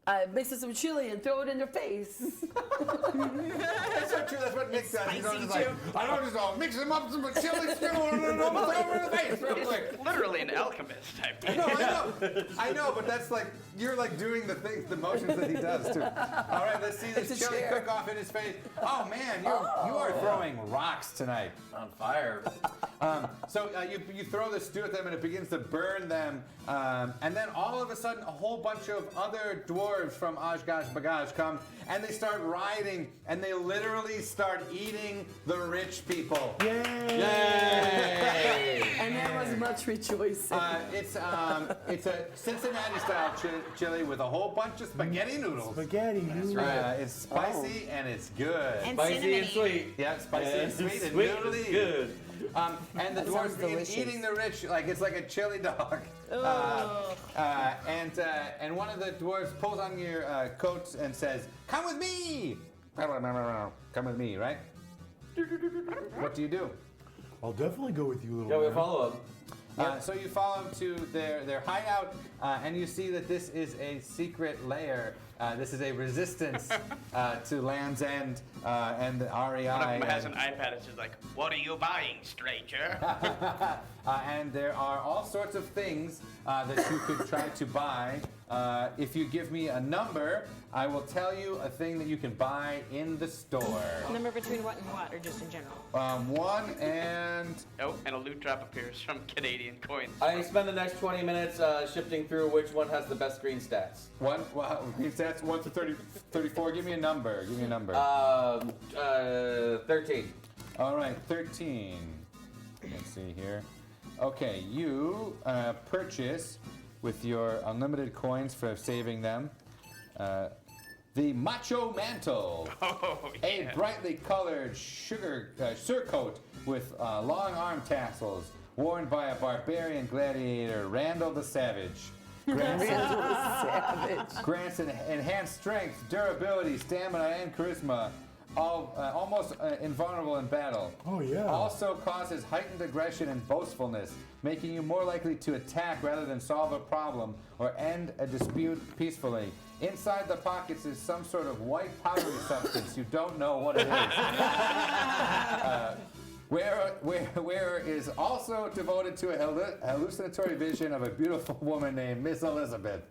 I mix up some chili and throw it in their face. That's not true. That's what Nick does. He's always like, I don't just mix them up some chili stew and then throw it in the face real quick. Literally an alchemist type. I know, but that's like you're like doing the motions that he does too. All right, let's see this chili cook off in his face. Oh man, you are throwing rocks tonight. On fire. So you throw the stew at them and it begins to burn them, and then all of a sudden a whole bunch of other dwarves from Ashbagaj come and they start rioting and they literally start eating the rich people. Yay! And there was much rejoicing. It's a Cincinnati style chili with a whole bunch of spaghetti noodles. Spaghetti noodles. It's spicy and it's good. And Spicy and sweet. Yeah, spicy and sweet and Sweet noodly. is good. And the dwarves begin eating the rich like it's like a chili dog. And one of the dwarves pulls on your coat and says, "Come with me." Come with me, right? What do you do? I'll definitely go with you, little Yeah, we man. follow him. So you follow to their hideout, and you see that this is a secret lair. This is a resistance to Land's End and the REI. One of them has an iPad. It's just like, "What are you buying, stranger?" And there are all sorts of things that you could try to buy. If you give me a number, I will tell you a thing that you can buy in the store. Number between what and what, or just in general? 1 and... Oh, and a loot drop appears from Canadian coins. I spend the next 20 minutes shifting through which one has the best green stats. Green stats 1 to 34. Give me a number. 13. All right, 13. Let's see here. Okay, you purchase with your unlimited coins for saving them. The Macho Mantle, a brightly colored surcoat with long arm tassels, worn by a barbarian gladiator, Randall the Savage. Grants enhanced strength, durability, stamina, and charisma. Almost invulnerable in battle. Oh, yeah. Also causes heightened aggression and boastfulness, making you more likely to attack rather than solve a problem or end a dispute peacefully. Inside the pockets is some sort of white powdery substance. You don't know what it is. Wearer is also devoted to a hallucinatory vision of a beautiful woman named Miss Elizabeth,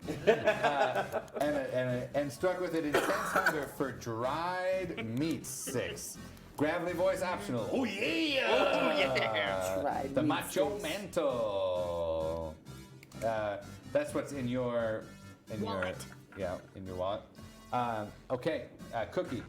and struck with an intense hunger for dried meats. 6. Gravelly voice optional. Oh yeah! Oh yeah! The Macho Mantle. That's what's in your Wallet. in your wallet. Okay, Cookie.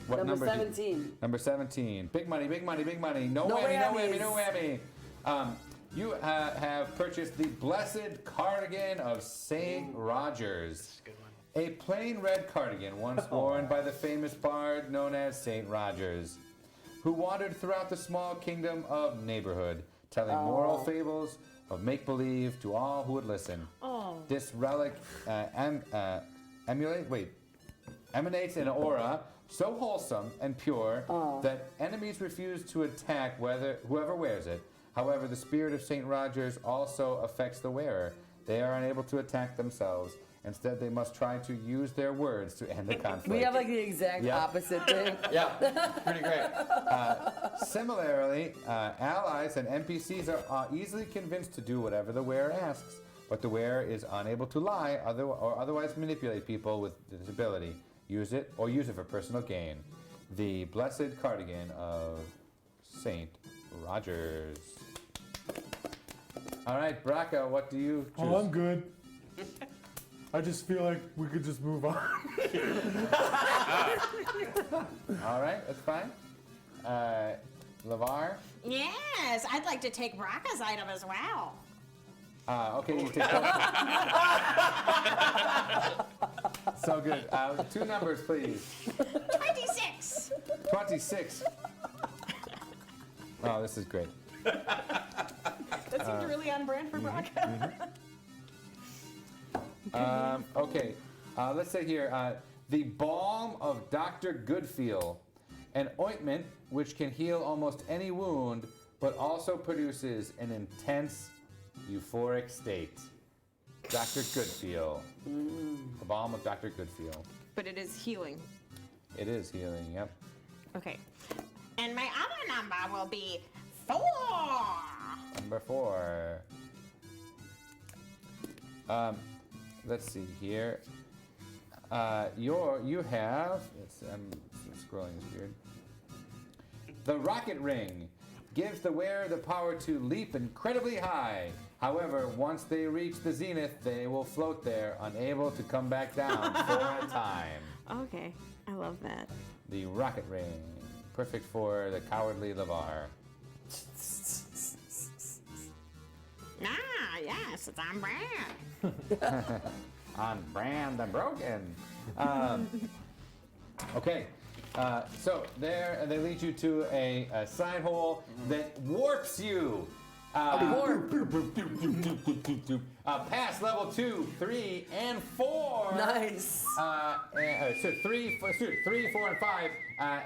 What Number number 17. Number 17. Big money, big money, big money. No No whammy, whammies. no whammy, no whammy. You have purchased the Blessed Cardigan of St. Rogers. That's a good one. A plain red cardigan once worn by the famous bard known as St. Rogers, who wandered throughout the small kingdom of neighborhood, telling moral fables of make-believe to all who would listen. Oh. This relic emanates an aura so wholesome and pure that enemies refuse to attack whoever wears it. However, the spirit of St. Rogers also affects the wearer. They are unable to attack themselves. Instead, they must try to use their words to end the conflict. We have like the exact opposite thing. Yeah, pretty great. Similarly, allies and NPCs are easily convinced to do whatever the wearer asks, but the wearer is unable to lie or otherwise manipulate people with this ability. Use it for personal gain. The Blessed Cardigan of St. Rogers. All right, Braca, what do you choose? Oh, I'm good. I just feel like we could just move on. All right, that's fine. LeVar? Yes, I'd like to take Braca's item as well. Okay, you take So good. 2 numbers, please. 26. 26. Oh, this is great. That seems really on brand for Braca. Okay, let's say here, the Balm of Dr. Goodfeel, an ointment which can heal almost any wound, but also produces an intense euphoric state. Dr. Goodfeel. The Balm of Dr. Goodfeel. But it is healing. It is healing, yep. Okay. And my other number will be 4. Number 4. Let's see here. You have. I'm scrolling this weird. The Rocket Ring gives the wearer the power to leap incredibly high. However, once they reach the zenith, they will float there, unable to come back down for a time. Okay, I love that. The Rocket Ring, perfect for the cowardly LeVar. Ah, yes, it's on brand. On brand and broken. Okay, so there they lead you to a side hole that warps you. Past level 2, 3, and 4. Nice. So 3, 4, and 5,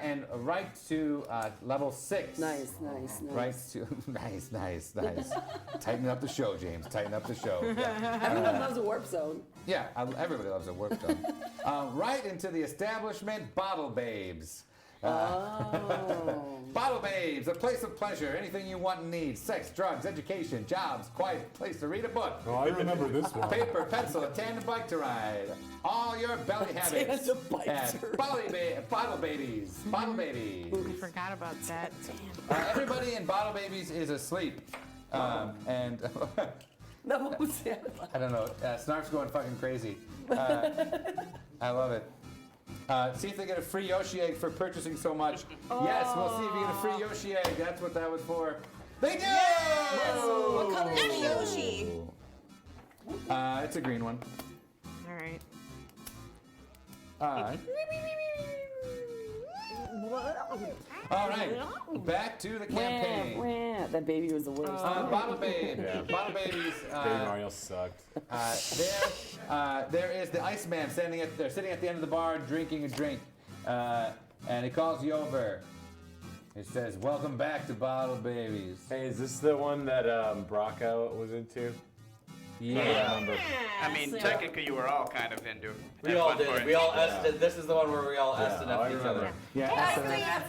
and right to level 6. Nice. Right to nice. Tighten up the show, James. Tighten up the show. Yeah. Everyone loves a warp zone. Yeah, everybody loves a warp zone. Right into the establishment, Bottle Babes. Bottle Babes, a place of pleasure. Anything you want and need. Sex, drugs, education, jobs, quiet place to read a book. Oh, I remember this one. Paper, pencil, a tandem bike to ride. All your belly habits. Tandem bike at to Bottle Babies. Bottle Babies. I forgot about that. Everybody in Bottle Babies is asleep. And No, what was that? I don't know. Snarf's going fucking crazy. I love it. See if they get a free Yoshi egg for purchasing so much. Yes, we'll see if you get a free Yoshi egg. That's what that was for. They do! What color is Yoshi? It's a green one. All right. All right, back to the campaign. Wah. That baby was the worst. Bottle Babe. Bottle Babies. Baby Mario sucked. There is the Iceman sitting at the end of the bar drinking a drink. And he calls you over. He says, "Welcome back to Bottle Babies." Hey, is this the one that Braca was into? Yeah. I mean, technically, you were all kind of into. We all did. We all S. This is the one where we all S and F each other. Yeah.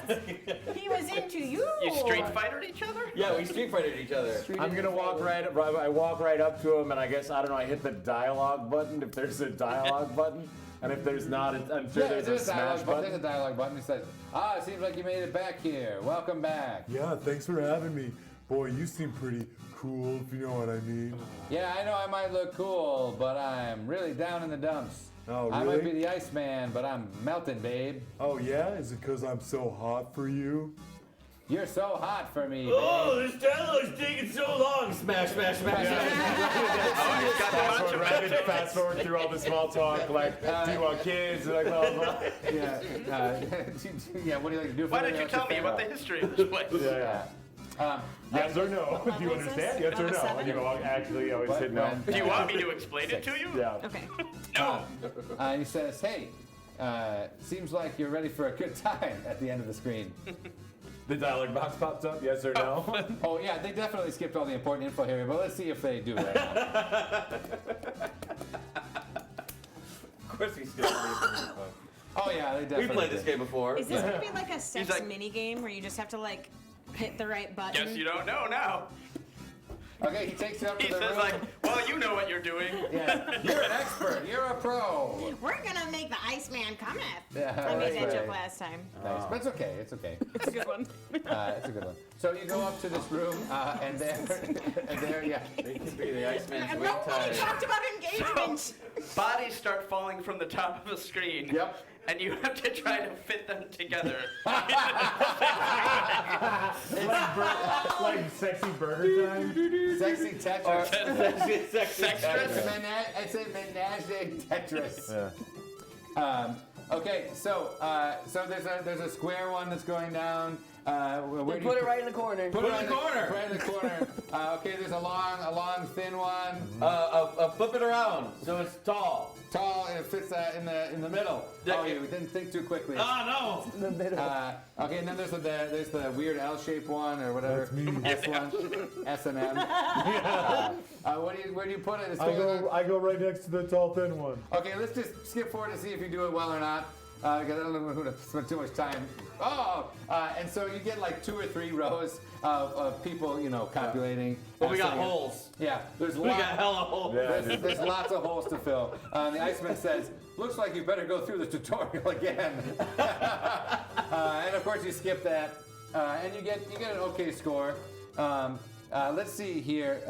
He was into you. You Street Fightered each other? Yeah, we Street Fighted each other. I'm gonna walk right up. I walk right up to him, and I guess I don't know. I hit the dialogue button if there's a dialogue button, and if there's not, I'm sure there's a smash button. There's a dialogue button. It says, "It seems like you made it back here. Welcome back." Yeah, thanks for having me. Boy, you seem pretty cool, if you know what I mean. Yeah, I know I might look cool, but I'm really down in the dumps. Oh, really? I might be the Iceman, but I'm melting, babe. Oh, yeah? Is it because I'm so hot for you? You're so hot for me. Oh, this dialogue's taking so long. Smash, smash, smash. Fast forward through all the small talk, like, do you want kids? And like, blah, blah, blah. Yeah. Yeah. What do you like to do for Why didn't you tell me about the history of this place? Yes or no? Do you understand? Yes or no? And you go, actually, I always said no. Do you want me to explain it to you? Yeah. Okay. No. He says, hey, seems like you're ready for a good time at the end of the screen. The dialogue box pops up, yes or no? Oh, yeah, they definitely skipped all the important info here, but let's see if they do right now. Of course we skipped the Oh, yeah, they definitely We played this did. game before. Is this gonna be like a sex like- mini game where you just have to like hit the right button? Guess you don't know now. Okay, he takes it up to He the says room. like, well, you know what you're doing. Yeah, you're an expert. You're a pro. We're gonna make the Iceman cometh. Yeah, I made that that's joke right. last time. Nice, but it's okay. It's okay. It's a good one. It's a good one. So you go up to this room, and there, yeah. It could be the Iceman's And wig nobody tie. talked about engagement. Bodies start falling from the top of the screen. Yep. And you have to try to fit them together. Like sexy burger time? Sexy Tetris. Sextress? It's a menage Tetris. Yeah. Okay, so there's a square one that's going down. Where do you Put it right in the corner. Put it in the corner. Right in the corner. Okay, there's a long, thin one. Flip it around so it's tall. Tall, and it fits in the middle. Oh, you didn't think too quickly. Oh In the middle. Okay, and then there's the weird L-shaped one or whatever. That's me. S1, S&M. Where do you put it? It's I go right next to the tall thin one. Okay, let's just skip forward to see if you do it well or not. Because I don't know who to spend too much time. And so you get like 2 or 3 rows of people, copulating. But we got holes. Yeah, there's We got hella holes. there's lots of holes to fill. The Iceman says, "Looks like you better go through the tutorial again." And of course you skip that, and you get an okay score. Let's see here,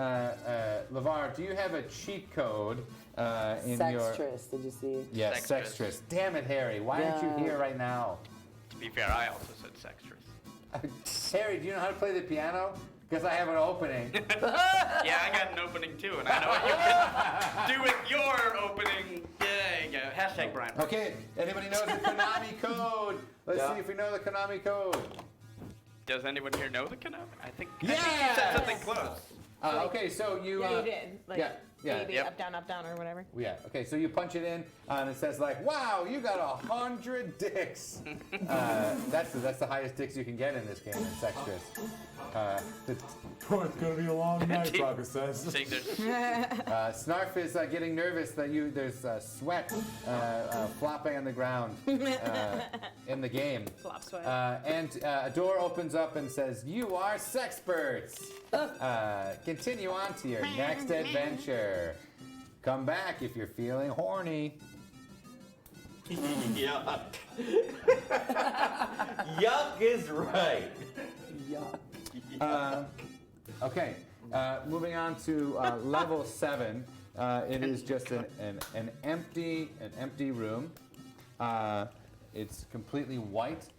LeVar, do you have a cheat code in your? Sextress, did you see? Yes, Sextress. Damn it, Harry! Why aren't you here right now? To be fair, I also said sextress. Harry, do you know how to play the piano? Because I have an opening. Yeah, I got an opening too, and I know what you can do with your opening. Yeah, you go. Hashtag Brian. Okay, anybody knows the Konami code? Let's see if we know the Konami code. Does anyone here know the Konami? I think you Yes! said something close. Okay, so you. Yeah, you did. Like, yeah. maybe Yep. up, down, or whatever. Yeah. Okay, so you punch it in, and it says like, "Wow, you got 100 dicks." That's the highest dicks you can get in this game in Sextress. Oh, it's gonna be a long night, Rocket says. Snarf is getting nervous that there's sweat flopping on the ground in the game. Flop sweat. And a door opens up and says, "You are sexperts. Continue on to your next adventure. Come back if you're feeling horny." Yuck. Yuck is right. Yuck. Okay, moving on to level 7. It is just an empty room. It's completely white.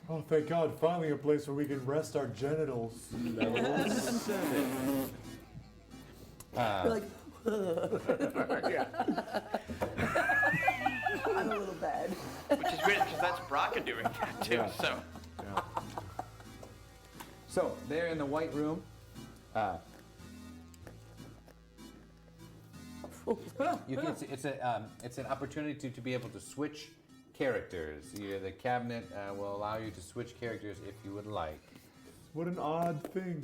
Oh, thank God! Finally, a place where we can rest our genitals. You're like, I'm a little bad. Which is weird because that's Braca doing that too. Yeah. So. So they're in the white room. You can see it's an opportunity to be able to switch characters. The cabinet will allow you to switch characters if you would like. What an odd thing.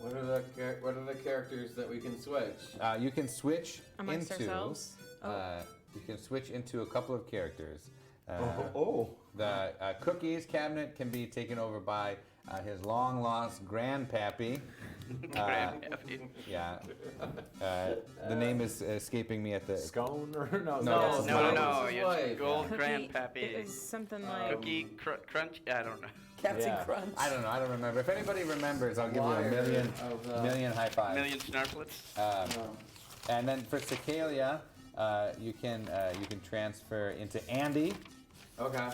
What are the characters that we can switch? You can switch Amongst into. ourselves? You can switch into a couple of characters. The Cookie's cabinet can be taken over by his long lost grandpappy. Grandpappy. Yeah. The name is escaping me at the. Scone or No, No, His it's wife. Gold Cookie, Grandpappy. It was something like. Cookie Crunch? I don't know. Captain Crunch. I don't know. I don't remember. If anybody remembers, I'll give you a million high fives. Million Snarflets. And then for Cicalia, you can transfer into Andy. Okay.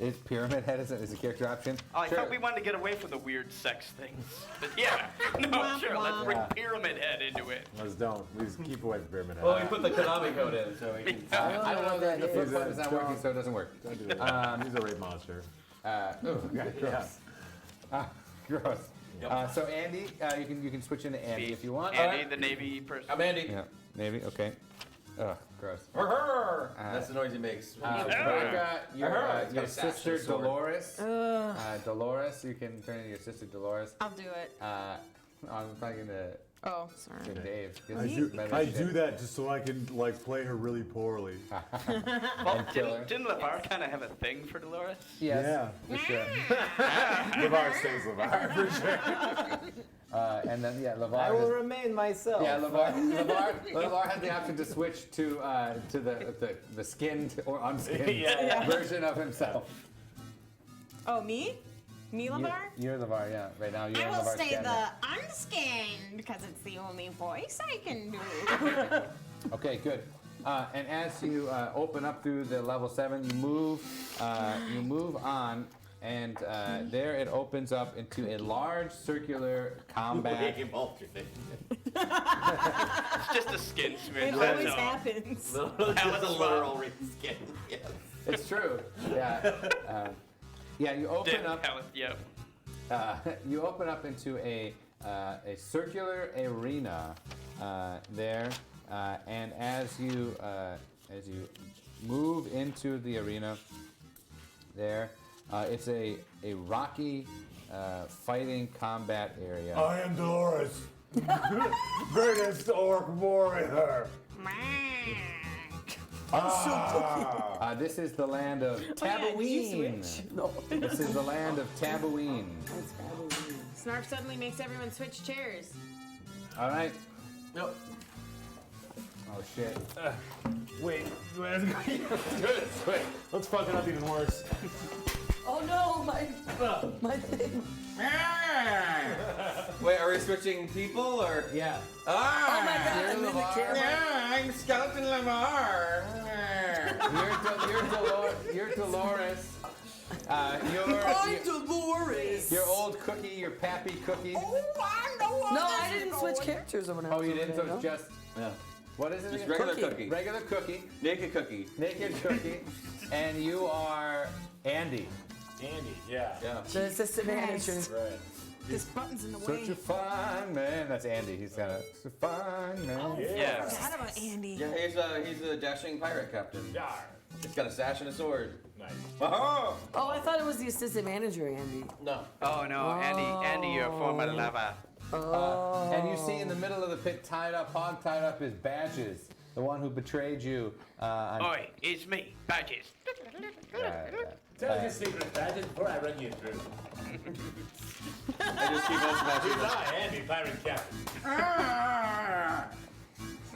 Is Pyramid Head is a character option? Oh, I Sure. thought we wanted to get away from the weird sex things. But yeah, no, sure, let's bring Pyramid Head into it. Let's don't. Please keep away from Pyramid Head. Well, we put the Konami code in, so we can. I don't know that the flip is. button is not working, so it doesn't work. Don't do that. He's a rape monster. Gross. Gross. So Andy, you can switch into Andy if you want. Andy, the Navy person. I'm Andy. Yeah, Navy. Okay. Ugh, gross. That's the noise he makes. Rebecca, your got a sash sister and a sword. Dolores. Dolores, you can turn into your sister Dolores. I'll do it. I'm talking to Oh, sorry. Dave. I do that just so I can like play her really poorly. Well, didn't LeVar kind of have a thing for Dolores? Yes. Yeah. For sure. LeVar stays LeVar for sure. And then LeVar. I will remain myself. Yeah, LeVar had the option to switch to the skinned or unskinned version of himself. Oh, me? Me, LeVar? You're LeVar, yeah. Right now, you're I will LeVar's stay stand-in. the unskinned because it's the only voice I can do. Okay, good. And as you open up through the level 7, you move on, and there it opens up into a large circular combat. It's just a skin switch. It always happens. Just a literal reskin. Yes. It's true. Yeah. Yeah, you open up. Yep. You open up into a circular arena there, and as you move into the arena, there, it's a rocky fighting combat area. I am Dolores, greatest orc warrior. This is the land of Tabooine. This is the land of Tabooine. Snarf suddenly makes everyone switch chairs. All right. Nope. Oh shit. Wait, let's do this. Wait, let's fuck it up even worse. Oh no, my thing. Wait, are we switching people or? Yeah. Oh my god, I'm in the camera. I'm Skeleton Lamar. You're Dolores. I'm Dolores. Your old cookie, your pappy cookie. Oh, I know what No, this I is didn't going. switch characters over now. Oh, you didn't? So it's just. Yeah. What is it? Just again? regular cookie. Regular cookie. Naked cookie. Naked cookie. And you are Andy. Andy, yeah. The assistant manager. Right. This button's in the way. Such a fine man. That's Andy. He's got a fine man. Yeah. I forgot about Andy. Yeah, he's a dashing pirate captain. Yar. He's got a sash and a sword. Nice. Oh! Oh, I thought it was the assistant manager, Andy. No. Oh no, Andy, you're a former lover. And you see in the middle of the pit, tied up his badges. The one who betrayed you. Oi, it's me, Badges. Tell us your secret, Badges, before I run you through. I just keep on smashing. He's not Andy, pirate captain.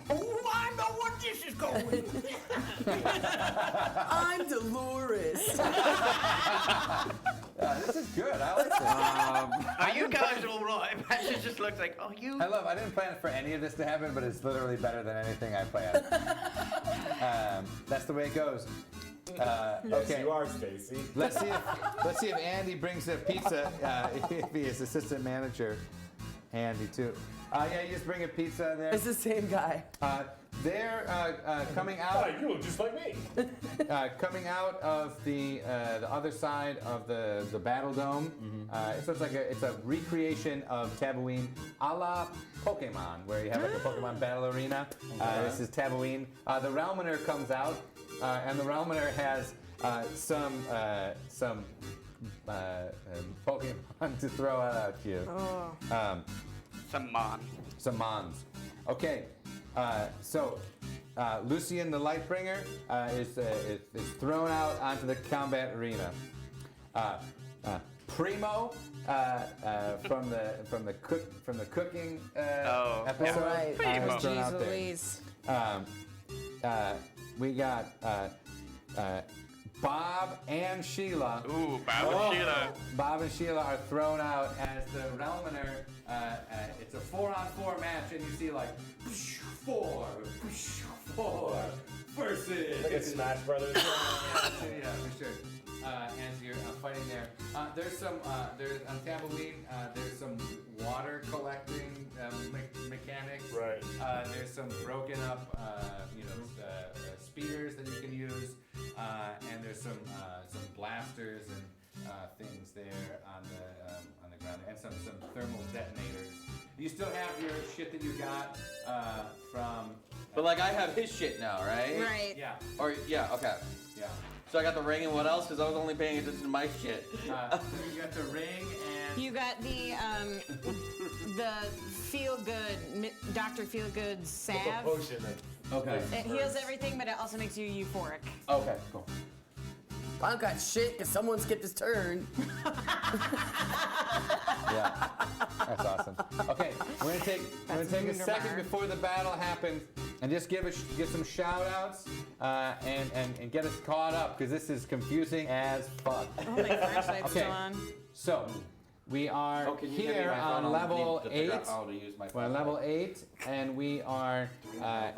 Oh, I know what this is going. I'm Dolores. This is good. I like this. Are you guys all right? Badges just looks like, oh, you. I didn't plan for any of this to happen, but it's literally better than anything I planned. That's the way it goes. Yes, Okay. you are, Stacy. Let's see if Andy brings a pizza. If he is assistant manager, Andy too. Yeah, you just bring a pizza there. It's the same guy. They're coming Oh, out. you look just like me. Coming out of the other side of the battle dome. So it's a recreation of Tabooine, a la Pokemon, where you have like a Pokemon battle arena. This is Tabooine. The Realminer comes out, and the Realminer has some Pokemon to throw out at you. Some Mons. Okay. So Lucian the Lightbringer is thrown out onto the combat arena. Primo from the cooking episode Right. is thrown out Jeez there. Louise. We got Bob and Sheila. Ooh, Bob and Sheila. Bob and Sheila are thrown out as the Realminer. It's a 4-on-4 match, and you see like 4, versus. Like a Smash Brothers. Yeah, for sure. As you're fighting there, there's some there's on Tumbleweed. There's some water collecting mechanics. Right. There's some broken up, speeders that you can use, and there's some blasters and things there on the ground, and some thermal detonators. You still have your shit that you got from. But like I have his shit now, right? Right. Yeah. Or yeah, okay. Yeah. So I got the ring and what else? Because I was only paying attention to my shit. So you got the ring and. You got the Feel Good, Dr. Feel Good salve. Potion. Okay. It heals everything, but it also makes you euphoric. Okay, cool. I don't got shit because someone skipped his turn. Yeah, that's awesome. Okay, we're gonna take a second before the battle happens and just give some shout outs and get us caught up because this is confusing as fuck. Oh, my flashlight's still on. So we are can you give me here my on phone? level I need to figure 8. out how to use my We're on level 8 and we are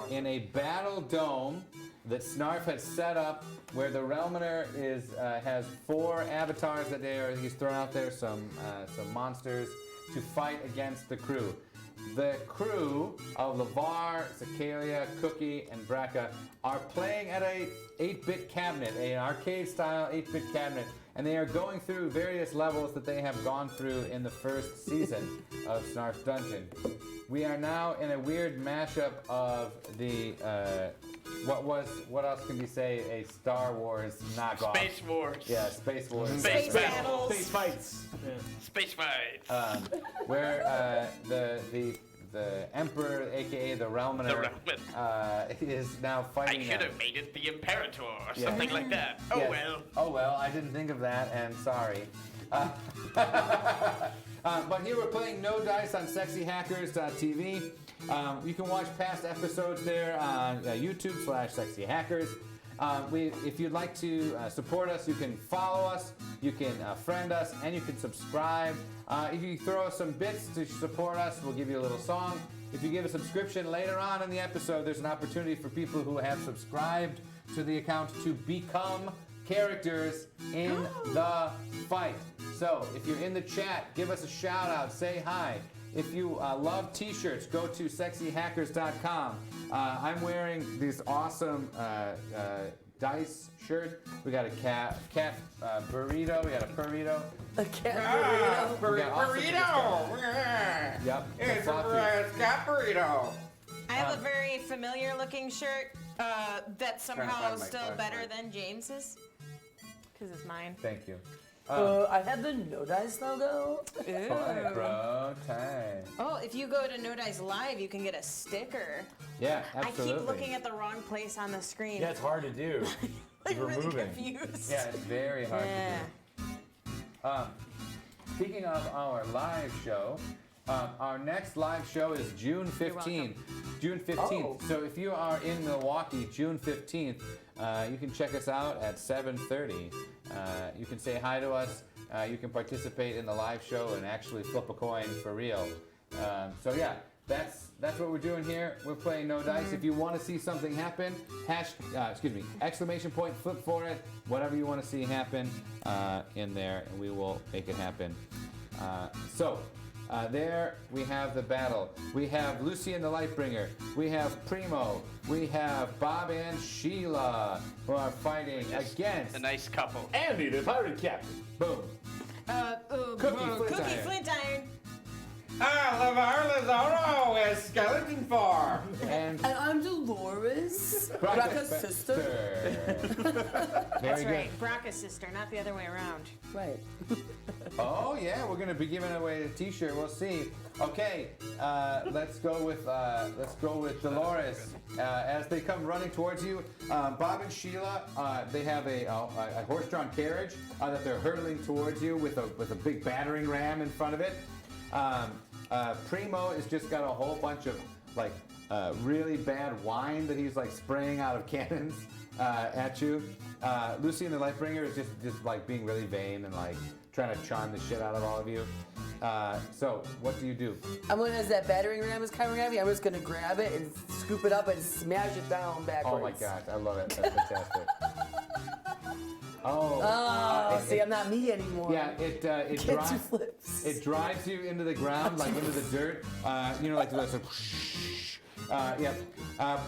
in a battle dome that Snarf has set up where the Realminer has 4 avatars that he's thrown out there, some monsters to fight against the crew. The crew of Lavar, Cicalia, Cookie, and Braca are playing at a 8-bit cabinet, an arcade-style 8-bit cabinet, and they are going through various levels that they have gone through in the first season of Snarf's Dungeon. We are now in a weird mashup of the what else can we say? A Star Wars knockoff. Space Wars. Yeah, Space Wars. Space battles. Space fights. Space fights. Where the Emperor, aka the Realminer, is now fighting. I should have made it the Imperator or something like that. Oh Yes. well. Oh well, I didn't think of that, and sorry. But here we're playing No Dice on sexyhackers.tv. You can watch past episodes there on YouTube/sexyhackers. If you'd like to support us, you can follow us, you can friend us, and you can subscribe. If you throw us some bits to support us, we'll give you a little song. If you give a subscription later on in the episode, there's an opportunity for people who have subscribed to the account to become characters in the fight. So if you're in the chat, give us a shout out, say hi. If you love t-shirts, go to sexyhackers.com. I'm wearing this awesome dice shirt. We got a cat burrito. We got a burrito. A cat burrito. Yep. It's a cat burrito. I have a very familiar looking shirt that's somehow still better than James's. Because it's mine. Thank you. I have the No Dice logo. Fine, bro. Time. Oh, if you go to No Dice Live, you can get a sticker. Yeah, absolutely. I keep looking at the wrong place on the screen. Yeah, it's hard to do. I'm We're really moving. confused. Yeah, it's very hard to do. Speaking of our live show, our next live show is June 15th. June 15th. Oh. So if you are in Milwaukee, June 15th, you can check us out at 7:30. You can say hi to us. You can participate in the live show and actually flip a coin for real. So yeah, that's what we're doing here. We're playing No Dice. If you want to see something happen, exclamation point, flip for it, whatever you want to see happen in there, and we will make it happen. There we have the battle. We have Lucian the Lightbringer. We have Primo. We have Bob and Sheila who are fighting against A nice couple. Andy, the pirate captain. Boom. Cookie Flint Iron. Lavar Lazaro is skeleton form. And I'm Dolores, Braca's Braca's sister. That's right. Braca's sister, not the other way around. Right. Oh yeah, we're gonna be giving away a T-shirt. We'll see. Okay, let's go with Dolores as they come running towards you. Bob and Sheila, they have a horse-drawn carriage that they're hurtling towards you with a big battering ram in front of it. Primo has just got a whole bunch of really bad wine that he's spraying out of cannons at you. Lucian the Lightbringer is just being really vain and trying to charm the shit out of all of you. So what do? I'm gonna, as that battering ram is coming at me, I'm just gonna grab it and scoop it up and smash it down backwards. Oh my gosh, I love it. That's fantastic. See, I'm not me anymore. Yeah, it drives you into the ground, like into the dirt. Like the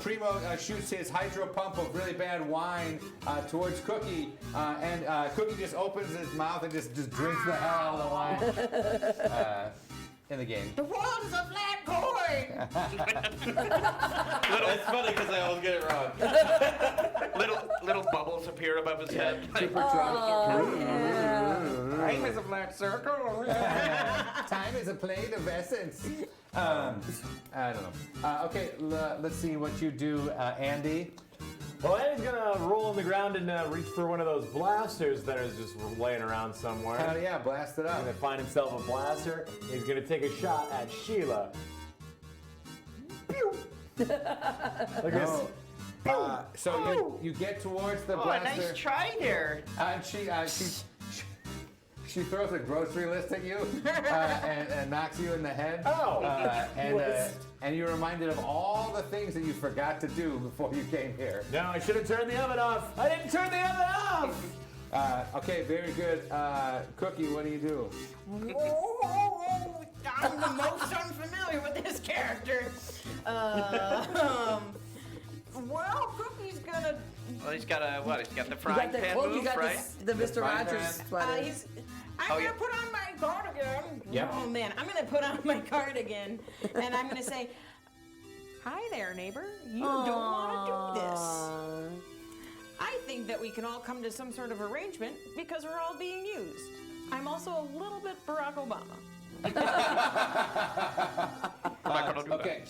Primo shoots his hydro pump of really bad wine towards Cookie, and Cookie just opens his mouth and just drinks the hell out of the wine in the game. The world is a flat coin! It's funny because I always get it wrong. little bubbles appear above his head. Super drunk. Time is a flat circle. Time is a plane of essence. I don't know. Okay, let's see what you do, Andy. Well, Andy's gonna roll on the ground and reach for one of those blasters that is just laying around somewhere. Hell yeah, blast it up. He's gonna find himself a blaster. He's gonna take a shot at Sheila. Pew! Look at this. So you get towards the blaster. Nice try there. And she throws a grocery list at you and knocks you in the head. And you're reminded of all the things that you forgot to do before you came here. No, I should have turned the oven off. I didn't turn the oven off. Okay, very good. Cookie, what do you do? I'm the most unfamiliar with this character. Well, Cookie's gonna. Well, he's got He's got the frying pan cloak, move, you got right? the Mr. Rogers sweater. I'm gonna put on my cardigan. Yep. Oh man, I'm gonna put on my cardigan, and I'm gonna say, "Hi there, neighbor. You don't want to do this. I think that we can all come to some sort of arrangement because we're all being used. I'm also a little bit Barack Obama." Okay.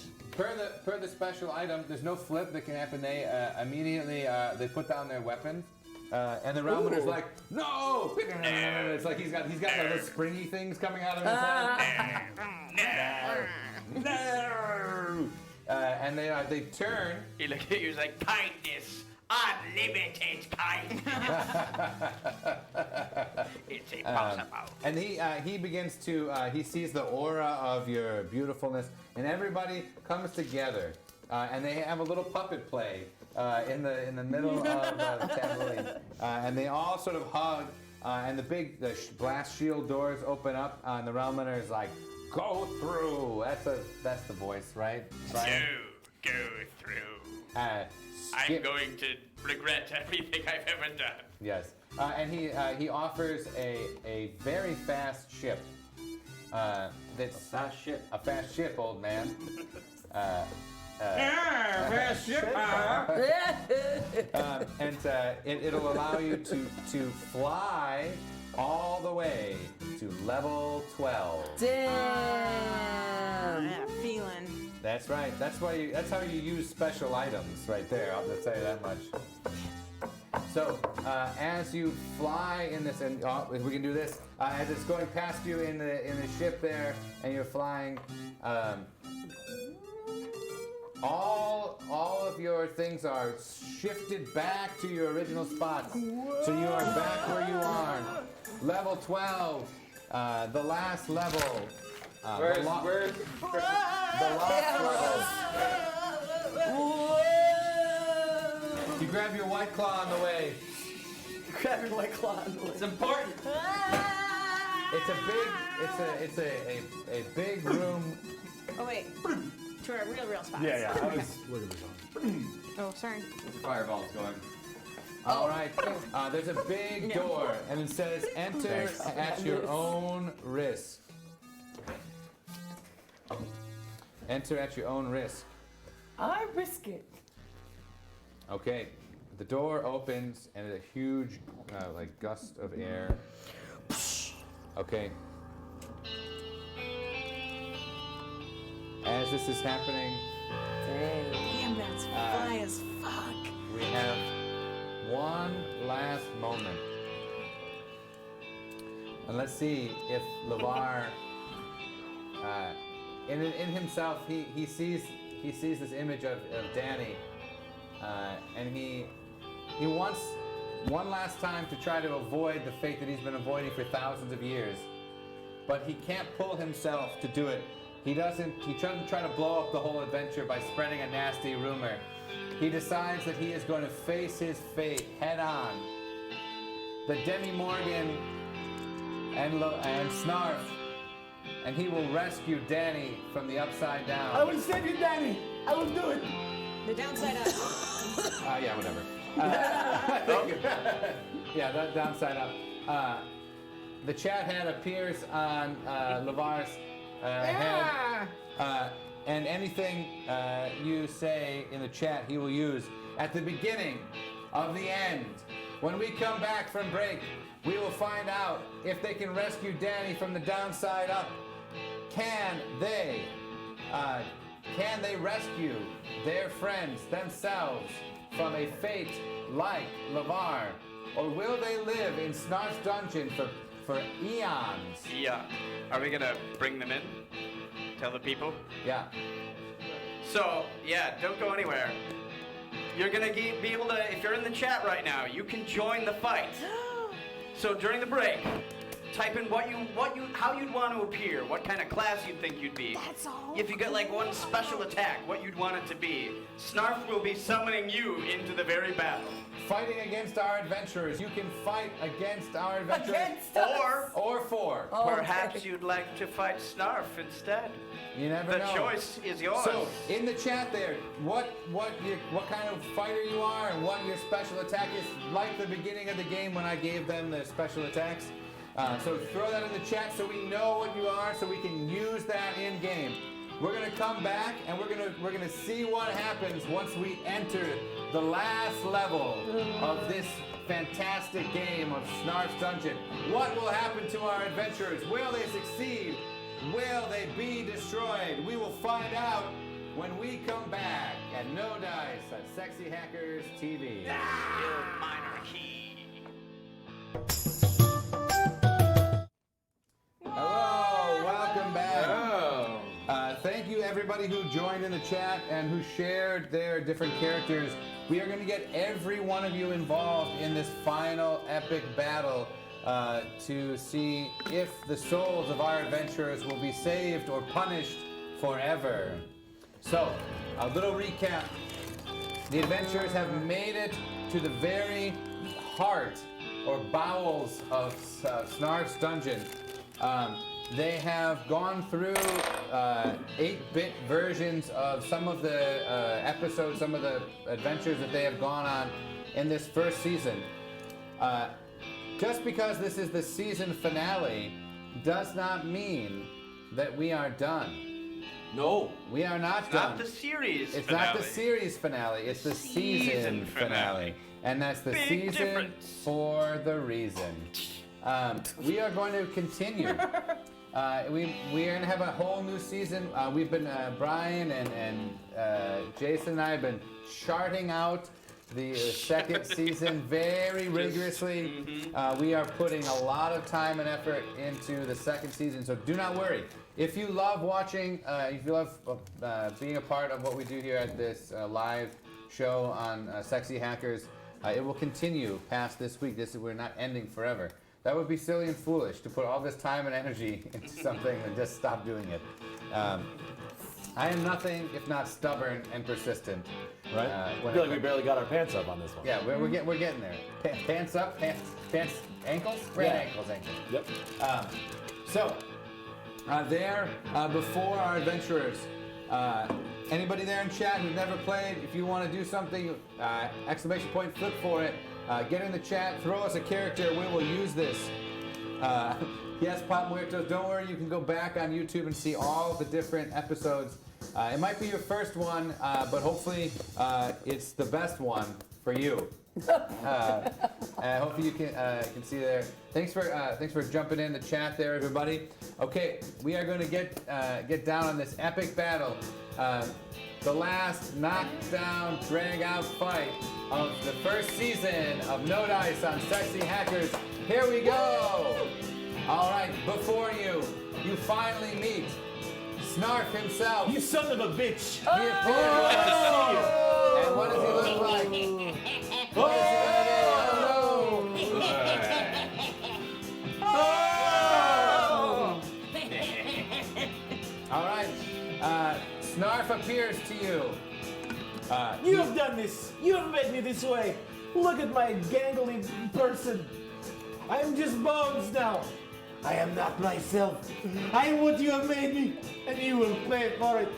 Per the special item, there's no flip that can happen. They immediately they put down their weapons, and the Roundman's like, no! It's like he's got those springy things coming out of his head. No! And they turn. He looked at you, he's like, kindness, unlimited kindness. It's impossible. And he begins to he sees the aura of your beautifulness, and everybody comes together, and they have a little puppet play in the middle of the tableau, and they all sort of hug, and the blast shield doors open up, and the Realminer is like, "Go through." That's the voice, right? Go through. I'm going to regret everything I've ever done. Yes, and he offers a very fast ship. That's a fast ship, old man. Fast ship. And it'll allow you to fly all the way to level 12. Damn. That feeling. That's right. That's how you use special items right there. I'll just say that much. So as you fly in this, and if we can do this, as it's going past you in the ship there, and you're flying, all of your things are shifted back to your original spots. So you are back where you are. Level 12, the last level. Where's the last level. You grab your White Claw on the way. Grab your White Claw on the way. It's important. It's a big room. Oh wait, to our real spots. Yeah. I was looking for something. Oh, sorry. Fireball's going. All right. There's a big door, and it says "Enter at your own risk." Enter at your own risk. I risk it. Okay. The door opens, and a huge, gust of air. Okay. As this is happening, Damn, that's fly as fuck. we have one last moment. And let's see if LeVar, in himself, he sees this image of Danny, and he wants one last time to try to avoid the fate that he's been avoiding for thousands of years. But he can't pull himself to do it. He doesn't try to blow up the whole adventure by spreading a nasty rumor. He decides that he is going to face his fate head on. The Demi Morgan and Snarf, and he will rescue Danny from the upside down. I will save you, Danny. I will do it. The downside up. Yeah, whatever. Thank you. Yeah, that downside up. The chat head appears on LeVar's head. And anything you say in the chat, he will use at the beginning of the end. When we come back from break, we will find out if they can rescue Danny from the downside up. Can they rescue their friends, themselves, from a fate like LeVar? Or will they live in Snarf's dungeon for eons? Yeah. Are we gonna bring them in? Tell the people? Yeah. So, yeah, don't go anywhere. You're gonna be able to, if you're in the chat right now, you can join the fight. So during the break, type in how you'd want to appear, what kind of class you'd think you'd be. That's all. If you get like one special attack, what you'd want it to be. Snarf will be summoning you into the very battle. Fighting against our adventurers. You can fight against our adventurers. Against us. Or for. Perhaps you'd like to fight Snarf instead. You never know. The choice is yours. So, in the chat there, what kind of fighter you are and what your special attack is, like the beginning of the game when I gave them the special attacks. So throw that in the chat so we know what you are, so we can use that in game. We're gonna come back and we're gonna see what happens once we enter the last level of this fantastic game of Snarf's Dungeon. What will happen to our adventurers? Will they succeed? Will they be destroyed? We will find out when we come back at No Dice on Sexy Hackers TV. Hello, welcome back. Thank you everybody who joined in the chat and who shared their different characters. We are going to get every one of you involved in this final epic battle to see if the souls of our adventurers will be saved or punished forever. So, a little recap. The adventurers have made it to the very heart or bowels of Snarf's Dungeon. They have gone through 8-bit versions of some of the episodes, some of the adventures that they have gone on in this first season. Just because this is the season finale does not mean that we are done. No. We are not It's done. not the series It's finale. not the series finale. It's the season finale. And that's the Big season difference. for the reason. We are going to continue. We are going to have a whole new season. We've been, Brian and Jason and I have been charting out the second season very rigorously. We are putting a lot of time and effort into the second season, so do not worry. If you love watching, if you love being a part of what we do here at this live show on Sexy Hackers, it will continue past this week. We're not ending forever. That would be silly and foolish to put all this time and energy into something and just stop doing it. I am nothing if not stubborn and persistent. Right? I feel like we barely got our pants up on this one. Yeah, we're getting there. Pants up, pants, ankles? We're at ankles. Yep. So, before our adventurers, anybody there in chat who's never played, if you want to do something, exclamation point, flip for it, get in the chat, throw us a character, we will use this. Yes, Pop Muertos, don't worry, you can go back on YouTube and see all the different episodes. It might be your first one, but hopefully it's the best one for you. Hopefully you can see there. Thanks for jumping in the chat there, everybody. Okay, we are going to get down on this epic battle. The last knockdown, drag-out fight of the first season of No Dice on Sexy Hackers. Here we go! All right, before you finally meet Snarf himself. You son of a bitch! He appears. And what does he look like? What is he? Oh, appears to you. You have done this. You have made me this way. Look at my gangly person. I am just bones now. I am not myself. I am what you have made me, and you will pay for it.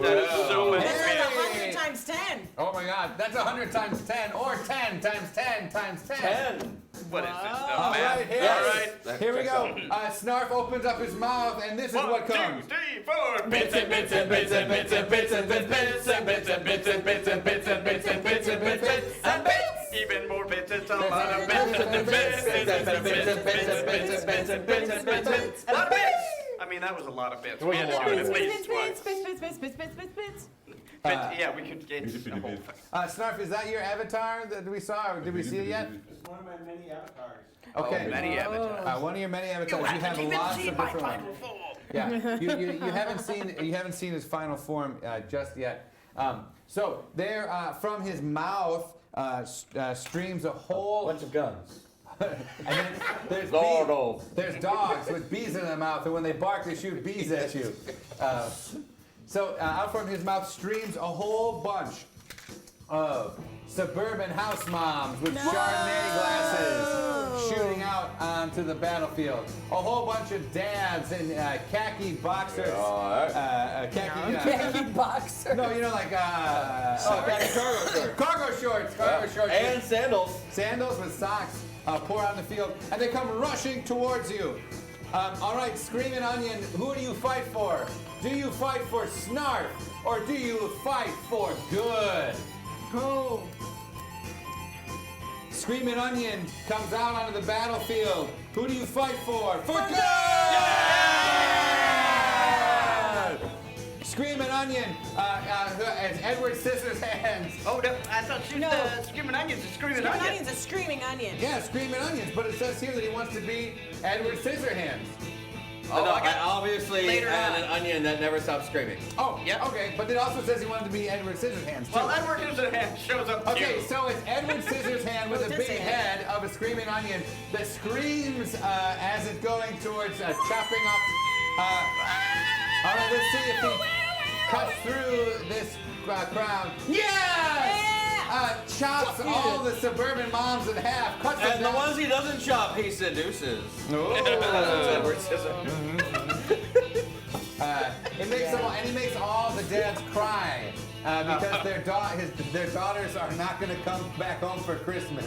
That's so many That's bits. like 100 times 10. Oh my God, that's 100 times 10, or 10 times 10 times 10. What is this stuff, All man? right, here, All right. here we go. Snarf opens up his mouth, and this is what comes. 1, 2, 3, 4. Bits and bits and bits and bits and bits and bits and bits and bits and bits and bits and bits and bits and bits and bits. Even more bits. It's a lot of bits and bits and bits and bits and bits and bits and bits and bits and bits and a lot of bits. I mean, that was a lot of bits. We had to do it at least twice. Yeah, we could get the whole thing. Snarf, is that your avatar that we saw, or did we see it yet? It's one of my many avatars. Okay. Oh, many avatars. One of your many avatars. You have lots of different ones. Yeah, you haven't seen his final form just yet. So there, from his mouth streams a whole Bunch of guns. and then there's there's dogs with bees in their mouth, and when they bark, they shoot bees at you. So out from his mouth streams a whole bunch of suburban house moms with Chardonnay glasses shooting out onto the battlefield. A whole bunch of dads in khaki boxers. Khaki boxer. No, you know, like cargo shorts. And sandals. Sandals with socks pour out in the field, and they come rushing towards you. All right, Screaming Onion, who do you fight for? Do you fight for Snarf, or do you fight for good? Go. Screaming Onion comes out onto the battlefield. Who do you fight for? For good! Screaming Onion, as Edward Scissorhands. Oh, I thought you the Screaming Onions is Screaming Onions. Onion's a screaming onion. Yeah, Screaming Onions, but it says here that he wants to be Edward Scissorhands. Oh, no, I got obviously later and on. an onion that never stops screaming. Oh, Yep. okay, but it also says he wanted to be Edward Scissorhands too. Well, Edward Scissorhands shows up too. Okay, so it's Edward Scissorhands with a big head of a screaming onion that screams as it's going towards chopping up. All right, let's see if he cuts through this crowd. Yes! Chops all the suburban moms in half. Cuts them And the down. ones he doesn't chop, he seduces. Oh. That's Edward Scissorhands. He makes all the dads cry because their daughters are not going to come back home for Christmas.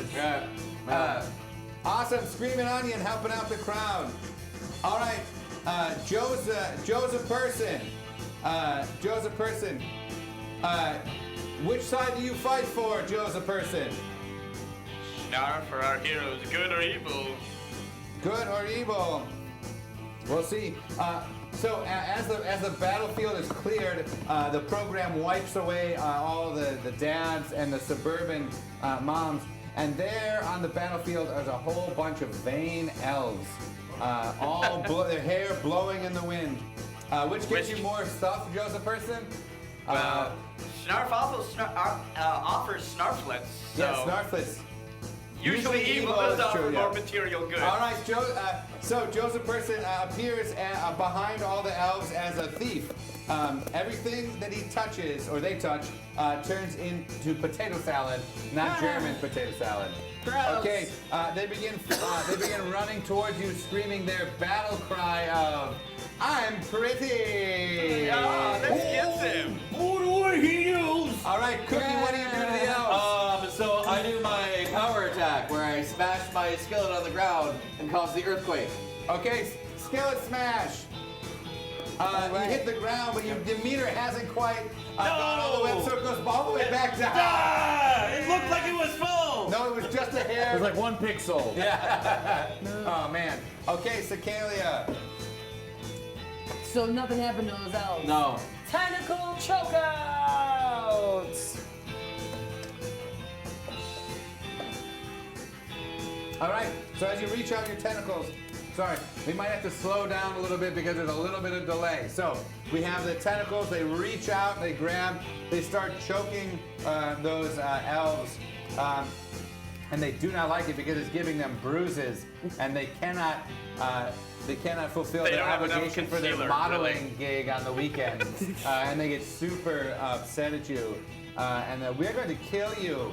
Awesome, Screaming Onion helping out the crowd. All right, Joe's a person. Joe's a person. Which side do you fight for, Joe's a person? Snarf for our heroes, good or evil? Good or evil? We'll see. So as the battlefield is cleared, the program wipes away all the dads and the suburban moms, and there on the battlefield is a whole bunch of vain elves, their hair blowing in the wind. Which gives you more stuff, Joseph Person? Well, Snarf offers Snarflets. So Yeah, Snarflets. usually evil does offer more material good. All right, so Joseph Person appears behind all the elves as a thief. Everything that he touches, or they touch, turns into potato salad, not German potato salad. Gross. Okay, they begin running towards you, screaming their battle cry of "I'm pretty." Ah, that gets him. What do he use? All right, Cookie, what do you do to the elves? So I do my power attack where I smash my skillet on the ground and cause the earthquake. Okay, skillet smash. You hit the ground, but your meter hasn't quite gone all the way up, so it goes all the way back down. It looked like it was full. No, it was just a hair. It was like 1 pixel. Yeah. Oh man. Okay, Cicalia. So nothing happened to those elves? No. Tentacle chokeouts! All right. So as you reach out your tentacles, sorry, we might have to slow down a little bit because there's a little bit of delay. So we have the tentacles. They reach out, they grab, they start choking those elves. and they do not like it because it's giving them bruises, and they cannot fulfill their don't have enough obligation for their concealer, modeling gig on the weekends, and they get super upset at you, and we're going to kill you.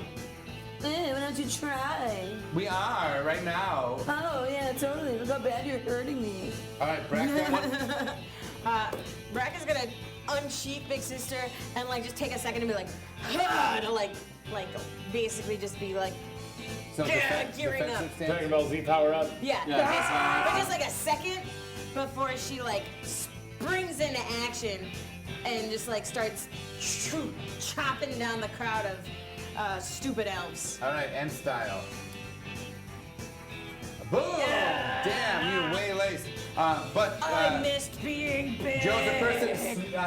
Hey, why don't you try? We are right now. Oh, yeah, totally. Look how bad you're hurting me. All right, Brack. Brack is gonna unsheath Big Sister and like just take a second to be like, to like basically just be like, So gearing up. Talking about Z power up. Yeah, basically. But just like a second before she like springs into action and just like starts chopping down the crowd of stupid elves. All right, end style. Boom! Yeah. Damn, you waylays. I missed being big. Joe, the person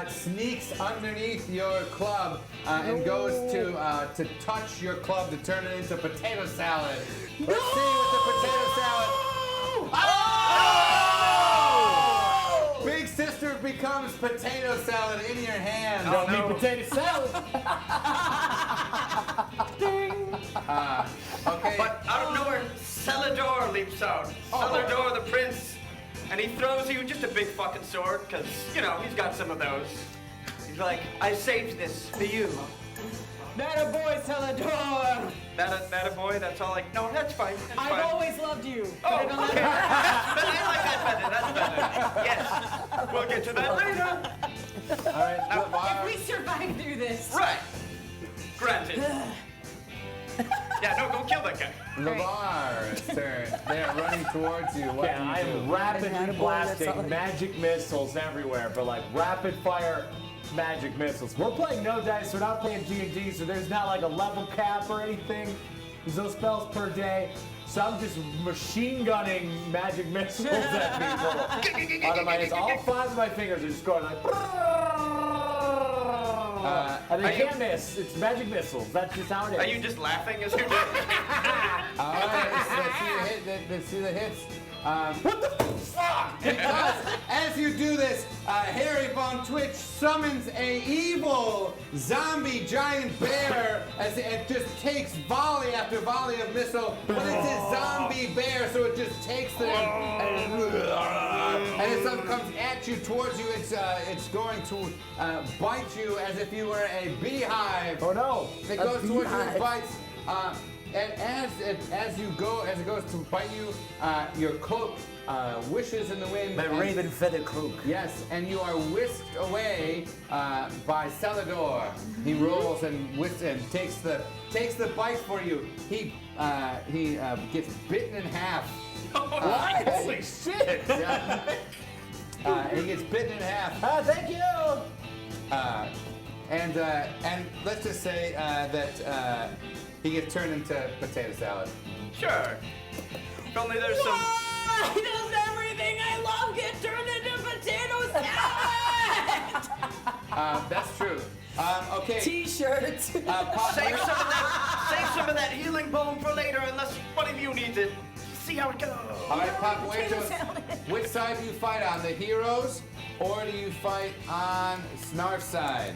sneaks underneath your club and goes to touch your club to turn it into potato salad. Let's see with the potato salad. Oh! Big Sister becomes potato salad in your hand. Don't need potato salad. Ding. Okay. But out of nowhere, Celador leaps out. Celador, the prince. And he throws you just a big fucking sword, because, you know, he's got some of those. He's like, I saved this for you. That a boy, Celador. That a boy? That's all like, no, that's fine. That's I've fine. always loved you. Oh, okay. I like that better. That's better. Yes. We'll get to that later. All right. If we survive through this. Right. Granted. Yeah, no, go kill that guy. Lavar's turn. They are running towards you. What do you I'm do? rapidly blasting magic missiles everywhere, but like rapid fire magic missiles. We're playing no dice, we're not playing D&D, so there's not like a level cap or anything. There's no spells per day. So I'm just machine gunning magic missiles at people out of my hands. All 5 of my fingers are just going like. And they can't miss. It's magic missiles. That's just how it is. Are you just laughing as you're doing it? All right, let's see the hits. What the fuck? Because as you do this, Harry Von Twitch summons a evil zombie giant bear as it just takes volley after volley of missile, but it's a zombie bear, so it just takes them and as something comes at you, towards you, it's going to bite you as if you were a beehive. Oh no! It goes towards you and bites. And as it goes to bite you, your cloak wishes in the wind. My raven feather cloak. Yes, and you are whisked away by Celador. He rolls and whisks and takes the bite for you. He gets bitten in half. What? Holy shit! Yeah. He gets bitten in half. Thank you. And let's just say that he gets turned into potato salad. Sure. If only there's some. He does everything I love get turned into potato salad. That's true. Okay. T-shirt. Save some of that healing balm for later, unless one of you needs it. See how it goes. All right, Pop, which side do you fight on? The heroes, or do you fight on Snarf's side?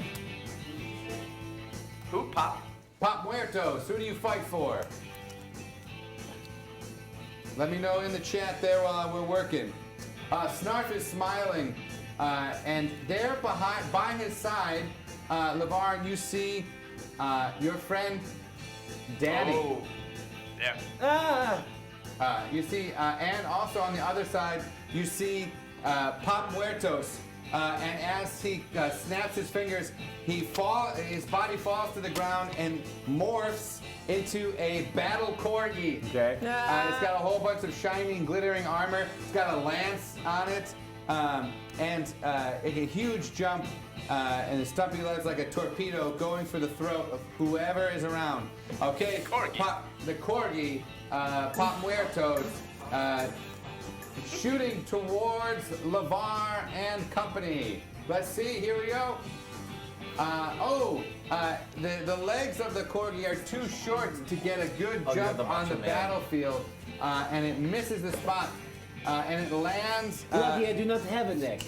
Who? Pop? Pop Muertos, who do you fight for? Let me know in the chat there while we're working. Snarf is smiling, and there by his side, LeVar, you see your friend Danny. Oh, yeah. You see, and also on the other side, you see Pop Muertos. And as he snaps his fingers, his body falls to the ground and morphs into a battle corgi. Okay. It's got a whole bunch of shining, glittering armor. It's got a lance on it, and a huge jump, and his stumpy legs like a torpedo going for the throat of whoever is around. Okay, the corgi, Pop Muertos, shooting towards LeVar and company. Let's see, here we go. The legs of the corgi are too short to get a good jump on the battlefield, and it misses the spot. and it lands. Lucky I do not have a neck.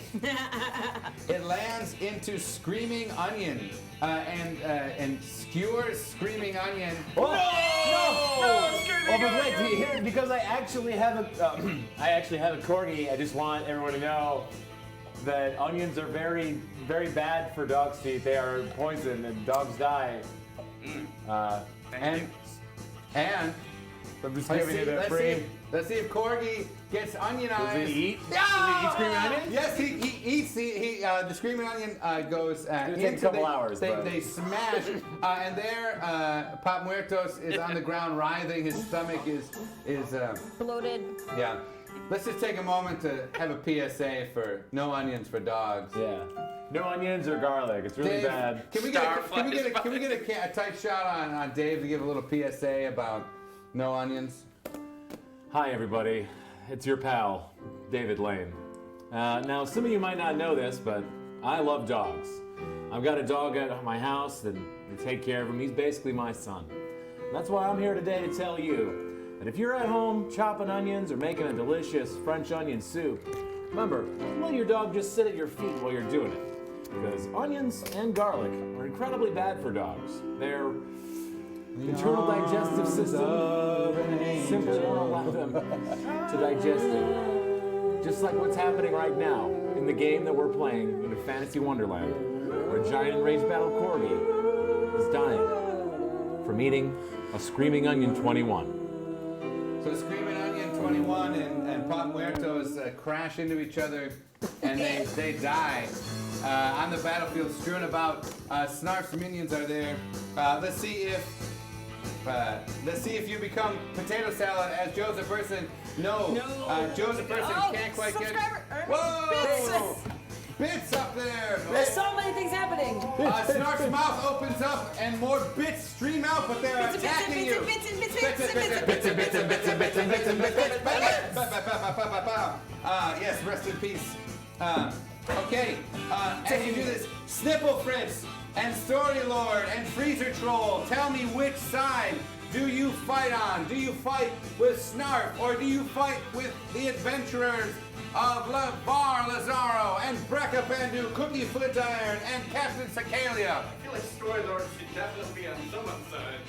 It lands into Screaming Onion and skewers Screaming Onion. Oh, no, but wait, because I actually have a corgi. I just want everyone to know that onions are very, very bad for dogs to eat. They are poison, and dogs die. And I'm just giving it a free. Let's see if Corgi gets onionized. Does he eat? Yeah! Does he eat Screaming Onion? Yes, he eats. The Screaming Onion goes It'll into take a couple hours. They smash, and there Pop Muertos is on the ground writhing. His stomach is bloated. Yeah. Let's just take a moment to have a PSA for no onions for dogs. Yeah. No onions or garlic. It's really Dave, bad. Can we get a tight shot on Dave to give a little PSA about no onions? Hi, everybody. It's your pal, David Lane. Now, some of you might not know this, but I love dogs. I've got a dog at my house and I take care of him. He's basically my son. And that's why I'm here today to tell you that if you're at home chopping onions or making a delicious French onion soup, remember, don't let your dog just sit at your feet while you're doing it. Because onions and garlic are incredibly bad for dogs. Their internal digestive system simply won't allow them to digest it. Just like what's happening right now in the game that we're playing in a fantasy wonderland, where a giant enraged battle corgi is dying from eating a Screaming Onion 21. So Screaming Onion 21 and Pop Muertos crash into each other, and they die. On the battlefield, strewn about. Snarf's minions are there. Let's see if you become potato salad as Joseph Person. No. Joseph Person can't quite get. Whoa! Bits up there. There's so many things happening. Snarf's mouth opens up and more bits stream out, but they're attacking you. Yes, rest in peace. Okay, as you do this, Snipple Fritz and Story Lord and Freezer Troll, tell me which side do you fight on? Do you fight with Snarf or do you fight with the adventurers of Lavar Lazaro and Brecca Bandu, Cookie Flitiron, and Captain Cicalia? I feel like Story Lord should definitely be on someone's side.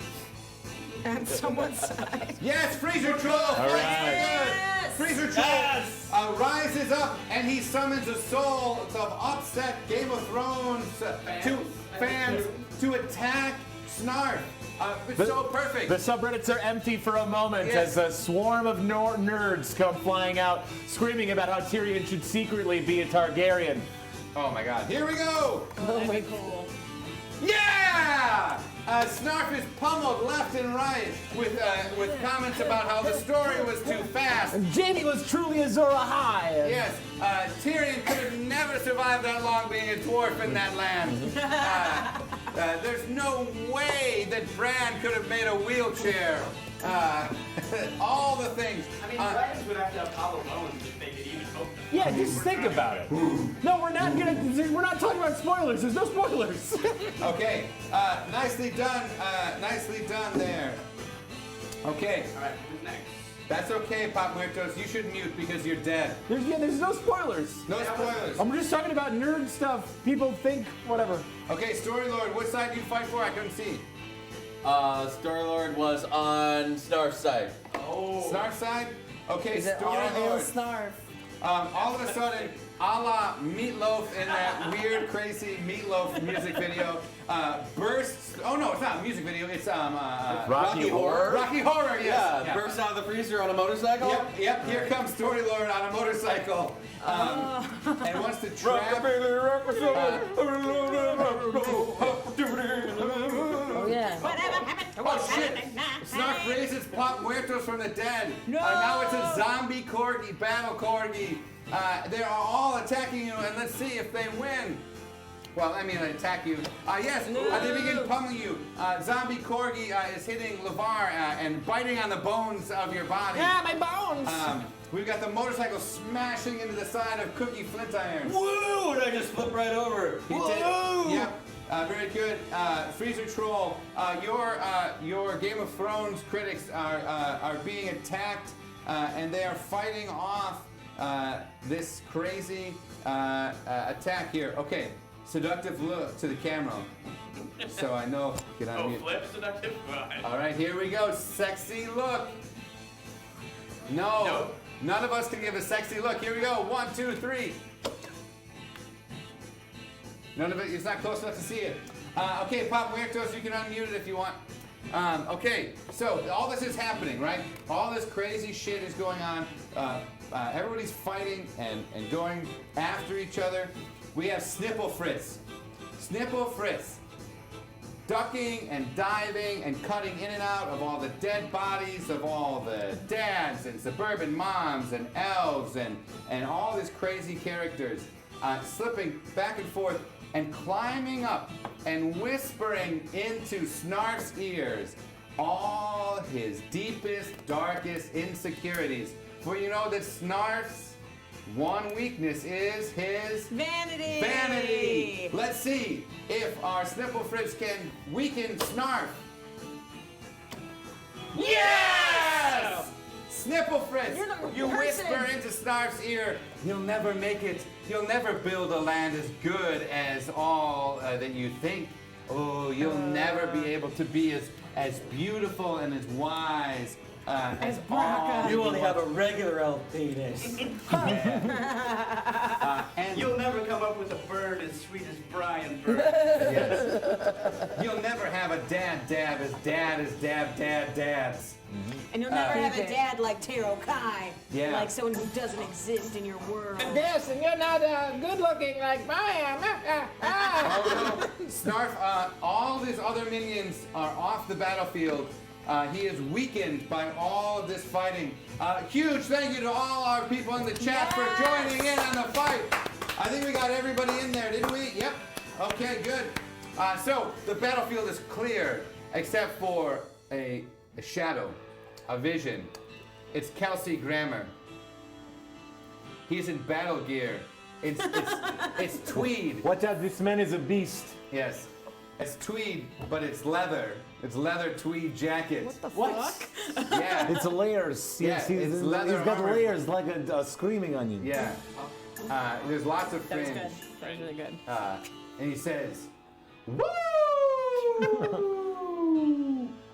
On someone's side. Yes, Freezer Troll! Yes! Freezer Troll rises up and he summons a soul of upset Game of Thrones fans to attack Snarf. It's so perfect. The subreddits are empty for a moment as a swarm of nerds come flying out, screaming about how Tyrion should secretly be a Targaryen. Oh my god. Here we go! Oh my god. Yeah! Snarf is pummeled left and right with comments about how the story was too fast. Jaime was truly Azor Ahai. Yes, Tyrion could have never survived that long being a dwarf in that land. There's no way that Bran could have made a wheelchair. All the things. I mean, dragons would have to have hollow bones if they could even hope. Yeah, just think about it. No, we're not talking about spoilers. There's no spoilers. Okay, nicely done there. Okay. All right, who's next? That's okay, Pop Muertos. You should mute because you're dead. There's no spoilers. No spoilers. I'm just talking about nerd stuff. People think whatever. Okay, Story Lord, what side do you fight for? I couldn't see. Star-Lord was on Snarf's side. Oh. Snarf side? Okay, Is it Story all hail Lord. Snarf? All of a sudden, a la Meatloaf in that weird, crazy Meatloaf music video, bursts. Oh no, it's not a music video. It's Rocky Horror. Rocky Horror, yes. Yeah, bursts out of the freezer on a motorcycle. Yep. Here comes Story Lord on a motorcycle, and wants to trap. Oh yeah. Whatever happened to Oh shit! Snarf raises Pop Muertos from the dead. No! Now it's a zombie corgi, battle corgi. They are all attacking you, and let's see if they win. Well, I mean, they attack you. Yes, they begin pummeling you. Zombie corgi is hitting Lavar and biting on the bones of your body. Ah, my bones! We've got the motorcycle smashing into the side of Cookie Flitiron. Woo! And I just flipped right over. He did. Yep. Very good. Freezer Troll, your Game of Thrones critics are being attacked, and they are fighting off this crazy attack here. Okay, seductive look to the camera. So I know. Get on mute. Flip seductive? Fine. All right, here we go. Sexy look. No. None of us can give a sexy look. Here we go. 1, 2, 3. None of it. It's not close enough to see it. Okay, Pop Muertos, you can unmute it if you want. Okay, so all this is happening, right? All this crazy shit is going on. Everybody's fighting and going after each other. We have Snipple Fritz. Snipple Fritz. Ducking and diving and cutting in and out of all the dead bodies of all the dads and suburban moms and elves and all these crazy characters. Slipping back and forth and climbing up and whispering into Snarf's ears all his deepest, darkest insecurities. For you know that Snarf's one weakness is his vanity. Vanity. Let's see if our Snipple Fritz can weaken Snarf. Yes! Snipple Fritz, you whisper into Snarf's ear, you'll never make it. You'll never build a land as good as all that you think. Oh, you'll never be able to be as beautiful and as wise as all. You only have a regular elf penis. And You'll never come up with a bird as sweet as Brian Bird. yes. You'll never have a dad dab as dads. And you'll never have a dad like Taro Kai. Yeah. Like someone who doesn't exist in your world. Yes, and you're not good looking like I am. Snarf, all these other minions are off the battlefield. He is weakened by all of this fighting. Huge thank you to all our people in the chat for joining in on the fight. I think we got everybody in there, didn't we? Yep. Okay, good. So the battlefield is clear except for a shadow, a vision. It's Kelsey Grammer. He's in battle gear. It's tweed. Watch out, this man is a beast. Yes. It's tweed, but it's leather. It's leather tweed jacket. What the fuck? Yeah. It's layers. Yeah, He's leather got armor. layers like a screaming onion. Yeah. There's lots of That was fringe. good. That was really good. And he says, "Woo!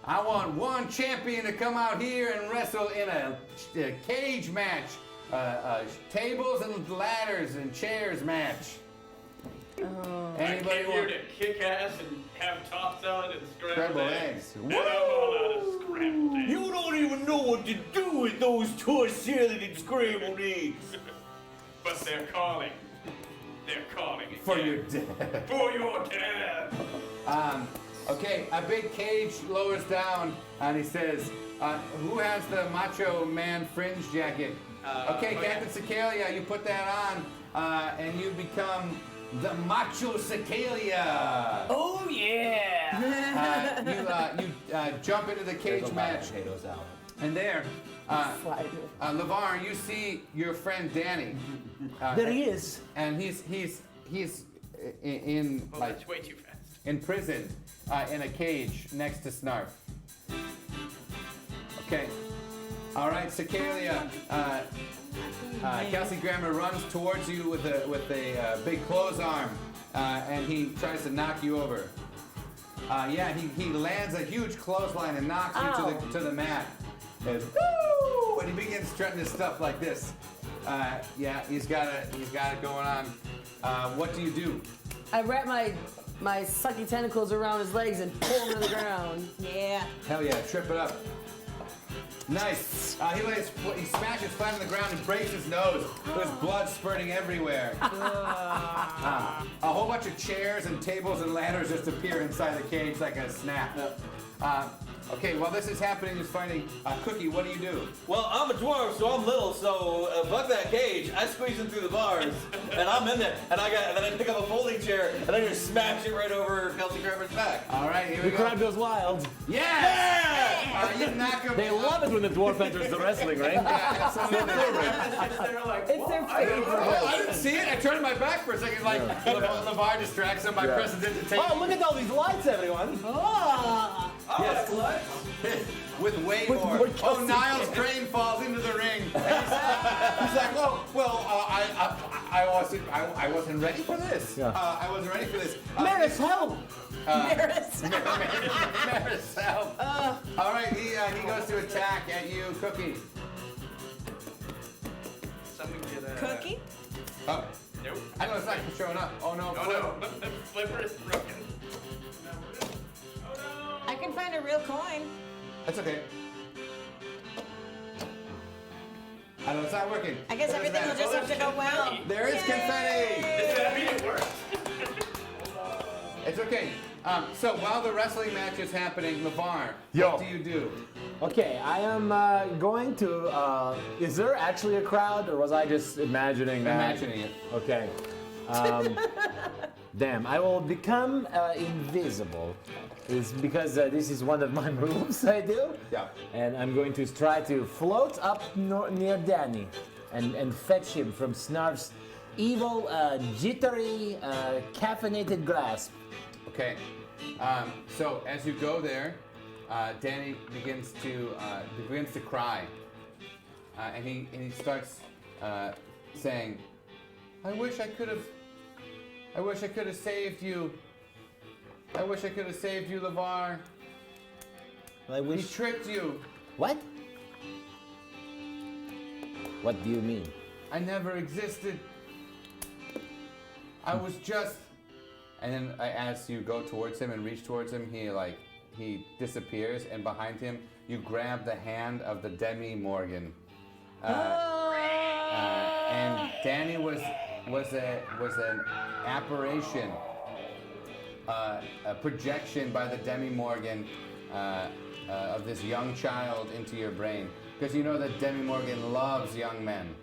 I want one champion to come out here and wrestle in a cage match, tables and ladders and chairs match." I came here to kick ass and have tossed salad and scrambled eggs. Woo! And I'm all out of scrambled eggs. You don't even know what to do with those tossed salad and scrambled eggs. But they're calling. They're calling again. For your dad. For your dad. Okay, a big cage lowers down and he says, who has the Macho Man fringe jacket? Okay, Captain Cicalia, you put that on and you become the Macho Cicalia. Oh yeah! You jump into the cage match. And there, LeVar, you see your friend Danny. There he is. And he's in like That's way too fast. in prison in a cage next to Snarf. Okay. All right, Cicalia. Kelsey Grammer runs towards you with a big clothes arm, and he tries to knock you over. He lands a huge clothesline and knocks you to the mat. And, woo! And he begins strutting his stuff like this. He's got it going on. What do you do? I wrap my sucky tentacles around his legs and pull him to the ground. Yeah. Hell yeah, trip it up. Nice. He smashes flat on the ground and breaks his nose. There's blood spurting everywhere. A whole bunch of chairs and tables and ladders just appear inside the cage like a snap. Okay, while this is happening, he's fighting Cookie. What do you do? Well, I'm a dwarf, so I'm little, so fuck that cage. I squeeze in through the bars, and I'm in there, and then I pick up a folding chair, and I just smash it right over Kelsey Grammer's back. All right, here we The go. crowd goes wild. Yes! You knock him. They love it when the dwarf enters the wrestling ring. Yeah, absolutely. It's their favorite. Oh, I didn't see it. I turned my back for a second, like LeVar distracts him by pressing it to take. Oh, look at all these lights, everyone. Oh. Yes. with way more. Oh, Niles Crane falls into the ring. He's like, I wasn't ready for this. Yeah. I wasn't ready for this. Maris, help! Maris, help. All right, he goes to attack at you, Cookie. Someone get a Cookie? Oh. Nope. I know it's not showing up. Oh no. Oh no. Flipper is broken. I can find a real coin. That's okay. I know it's not working. I guess everything will just have to go well. There is confetti. Does that mean it works? It's okay. So while the wrestling match is happening, LeVar, Yo. what do you do? Okay, I am going to. Is there actually a crowd, or was I just imagining that? Imagining it. Okay. Damn, I will become invisible. It's because this is one of my moves I do. Yeah. And I'm going to try to float up near Danny and fetch him from Snarf's evil, jittery, caffeinated grasp. Okay. So as you go there, Danny begins to cry, and he starts saying, "I wish I could have saved you. I wish I could have saved you, LeVar. He tricked you. What? What do you mean? I never existed. I was just..." And then as you go towards him and reach towards him, he disappears, and behind him you grab the hand of the Demi Morgan. And Danny was an apparition, a projection by the Demi Morgan of this young child into your brain, because you know that Demi Morgan loves young men.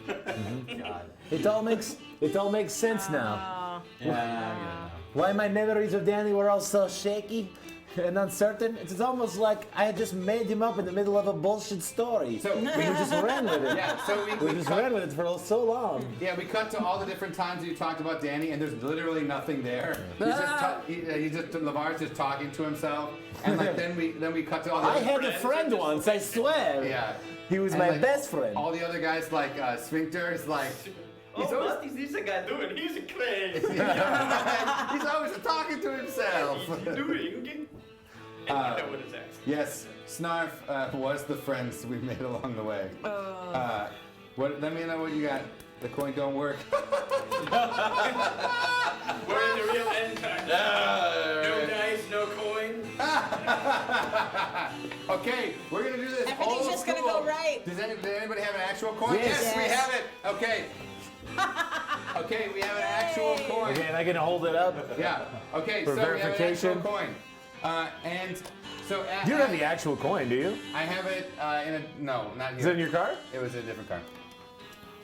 God. It all makes sense now. Yeah. Why my memories of Danny were all so shaky and uncertain? It's almost like I had just made him up in the middle of a bullshit story. So we just ran with it. Yeah, so we just ran with it for so long. Yeah, we cut to all the different times you talked about Danny, and there's literally nothing there. LeVar's just talking to himself, and like then we cut to all the. I had a friend once, I swear. Yeah. He was And, my like, best friend. All the other guys like Sphincter is like. What is this guy doing? He's crazy. He's always talking to himself. What is he doing? And you know what his accent. Yes, Snarf was the friends we made along the way. Let me know what you got. The coin don't work. We're in the real end time. No dice, no coin. Okay, we're gonna do this. Everything's just gonna go right. Did anybody have an actual coin? Yes. We have it. Okay. Okay, we have an actual coin. Okay, and I can hold it up. Yeah. Okay, For so verification. we have an actual coin. And so You don't have the actual coin, do you? I have it in a no, not here. Is it in your car? It was a different car.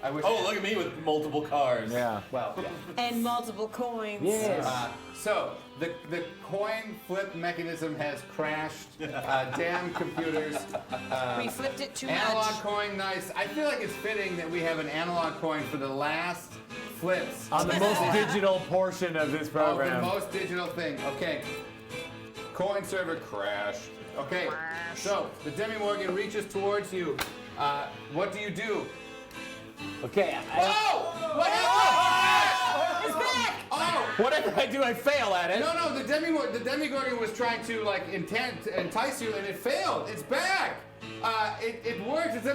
I wish. Oh, look at me with multiple cars. Yeah. Well. And multiple coins. Yes. So the coin flip mechanism has crashed. Damn computers. We flipped it too Analog much. coin, nice. I feel like it's fitting that we have an analog coin for the last flips. On the most digital portion of this program. The most digital thing. Okay. Coin server crashed. Okay. So the Demi Morgan reaches towards you. What do you do? Okay. Oh! What happened? It's back! Oh! Whatever I do, I fail at it. No, the Demigorgon was trying to like entice you, and it failed. It's back. It works. It's a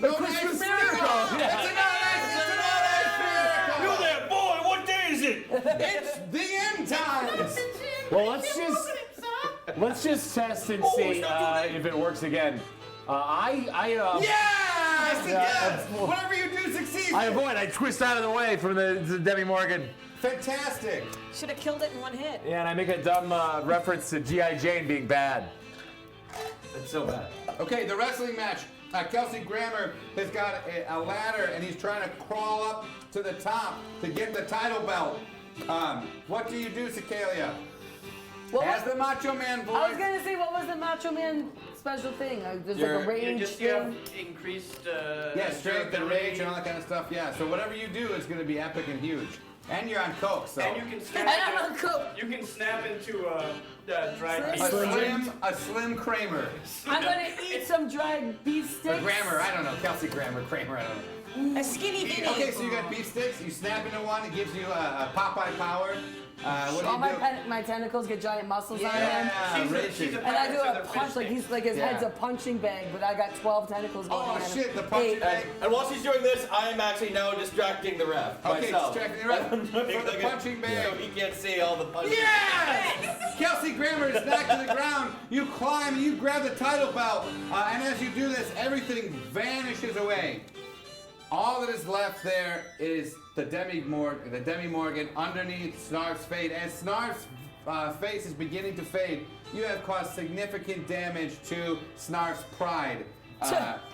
no Christmas nice miracle. Yeah. It's a no nice miracle. You there, boy? What day is it? It's the end times. Well, let's just test and see if it works again. Yes! Whatever you do succeeds. I avoid. I twist out of the way from the Demi Morgan. Fantastic. Should have killed it in one hit. Yeah, and I make a dumb reference to G.I. Jane being bad. That's so bad. Okay, the wrestling match. Kelsey Grammer has got a ladder, and he's trying to crawl up to the top to get the title belt. What do you do, Cicalia? As the Macho Man voice. I was gonna say, what was the Macho Man special thing? There's You're- like a range You have thing? increased. Yeah, strength and rage and all that kind of stuff. Yeah. So whatever you do is going to be epic and huge. And you're on coke, so. And you can snap. And I'm on coke. You can snap into a dried Slim. beef. A slim Kramer. I'm gonna eat some dried beef Or sticks. Grammer, I don't know. Kelsey Grammer, Kramer, I don't know. A skinny bitty. Okay, so you got beef sticks. You snap into one. It gives you a Popeye power. What do All you do? my tentacles get giant muscles on them. Yeah, She's a And I do pirate, a so punch, like his head's a punching bag, but I got 12 tentacles going on Oh him. shit, the punching 8. bag. And while she's doing this, I am actually now distracting the ref. Okay, myself. distracting the ref. I'm doing For the like punching bag. So he can't see all the punches. Yes! Kelsey Grammer is knocked to the ground. You climb and you grab the title belt. And as you do this, everything vanishes away. All that is left there is the Demi Morgan underneath Snarf's fate. As Snarf's face is beginning to fade, you have caused significant damage to Snarf's pride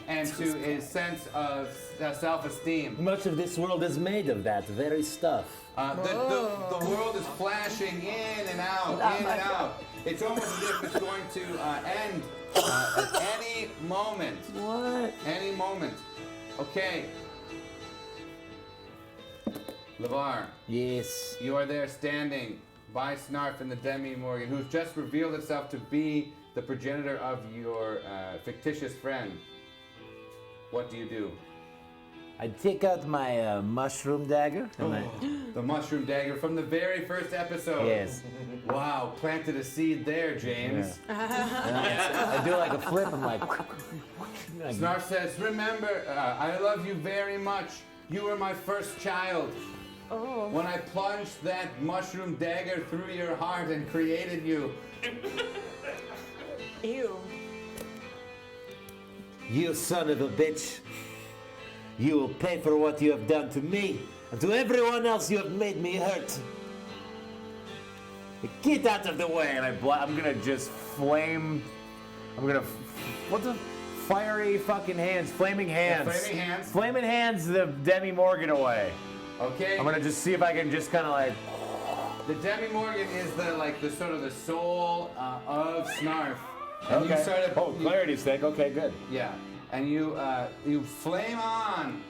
and to his sense of self-esteem. Much of this world is made of that very stuff. The world is flashing in and out, in and out. It's almost as if it's going to end at any moment. What? Any moment. Okay. LeVar. Yes. You are there standing by Snarf and the Demi Morgan, who's just revealed itself to be the progenitor of your fictitious friend. What do you do? I take out my mushroom dagger. The mushroom dagger from the very first episode. Yes. Wow, planted a seed there, James. I do like a flip. I'm like. Snarf says, remember, I love you very much. You were my first child. Oh. When I plunged that mushroom dagger through your heart and created you. Ew. You son of a bitch. You will pay for what you have done to me and to everyone else you have made me hurt. Get out of the way! And I'm gonna just flame. I'm gonna. What's a fiery fucking hands? Flaming hands. Yeah, flaming hands. Flaming hands the Demi Morgan away. Okay. I'm gonna just see if I can just kind of like. The Demi Morgan is the sort of the soul of Snarf. And Okay. you sort of, Oh, clarity's sake. Okay, good. Yeah. And you flame on.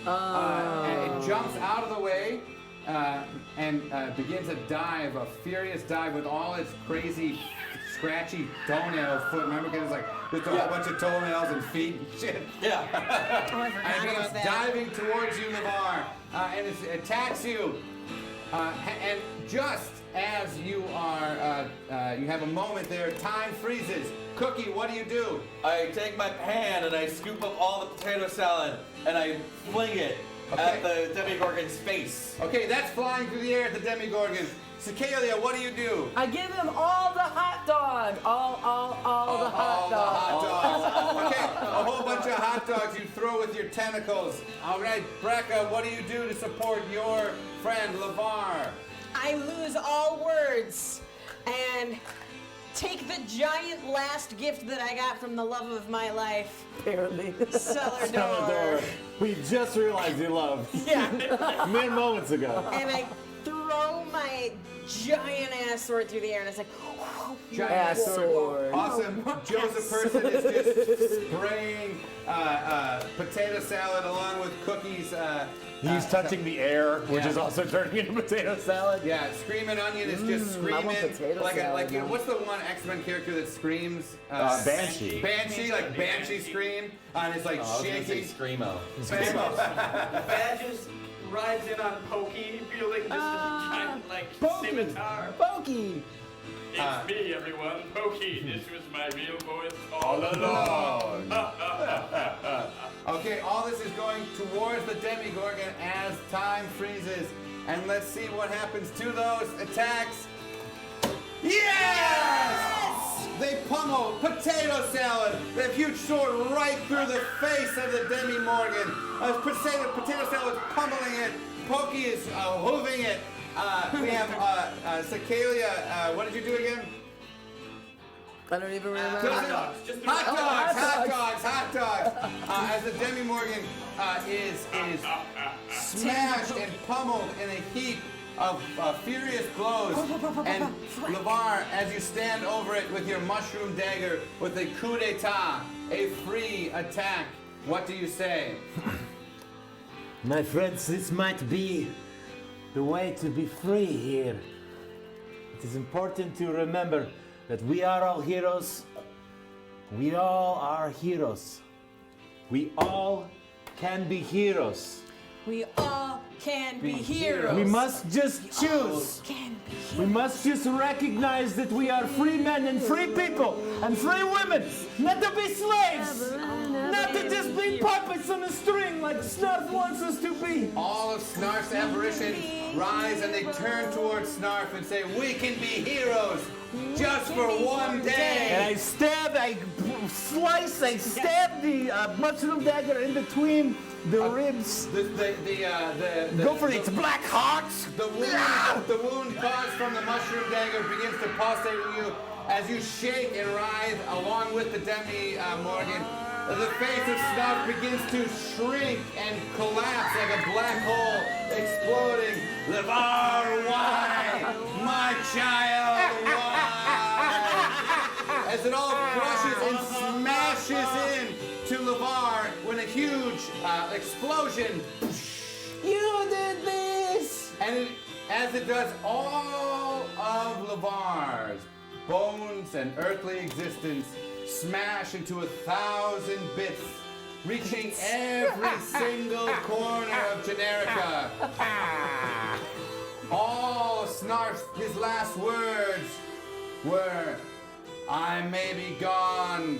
And it jumps out of the way and begins a dive, a furious dive with all its crazy, scratchy toenail foot. Remember, because it's like just a whole bunch of toenails and feet and shit. Yeah. And it begins diving towards you, LeVar, and it attacks you. And just as you are, you have a moment there, time freezes. Cookie, what do? I take my pan and I scoop up all the potato salad and I fling it at the Demigorgon's face. Okay, that's flying through the air at the Demigorgon. Cicalia, what do? I give him all the hot dog. All the hot The hot dog. dogs. Okay, a whole bunch of hot dogs you throw with your tentacles. All right, Brecca, what do you do to support your friend LeVar? I lose all words and take the giant last gift that I got from the love of my life. Apparently. Cellar door. We just realized you loved. Yeah. Mere moments ago. And I throw my giant ass sword through the air and it's like, Giant Ass sword. Awesome. Joseph Person is just spraying potato salad along with cookies. He's touching the air, which is also turning into potato salad. Yeah, Screaming Onion is just I want screaming potato salad now. what's the one X-Men character that screams? Banshee. Banshee, like Banshee scream, and it's like shaking. Screamo. Badges rides in on Pokey, wielding just a giant like scimitar. Pokey. It's me, everyone. Pokey. This was my real voice all along. Okay, all this is going towards the Demigorgon as time freezes, and let's see what happens to those attacks. Yes! They pummel potato salad. That huge sword right through the face of the Demi Morgan. Potato salad pummeling it. Pokey is hooving it. We have Cicalia. What did you do again? I don't even remember. Hot dogs. As the Demi Morgan is smashed and pummeled in a heap of furious blows. And LeVar, as you stand over it with your mushroom dagger, with a coup d'etat, a free attack, what do you say? My friends, this might be the way to be free here. It is important to remember that we are all heroes. We all are heroes. We all can be heroes. We all can be heroes. We must just choose. We must just recognize that we are free men and free people and free women. Not to be slaves. Not to just be puppets on a string like Snarf wants us to be. All of Snarf's apparitions rise and they turn towards Snarf and say, we can be heroes just for one day. And I stab the mushroom dagger in between the ribs. Go for it, black hearts. The wound caused from the mushroom dagger begins to pulsate in you as you shake and writhe along with the Demi Morgan. The face of Snarf begins to shrink and collapse like a black hole, exploding. LeVar, why? My child, why? As it all crushes and smashes in to LeVar when a huge explosion. You did this! And as it does, all of LeVar's bones and earthly existence smash into 1,000 bits, reaching every single corner of Generica. All Snarf's, his last words were, I may be gone,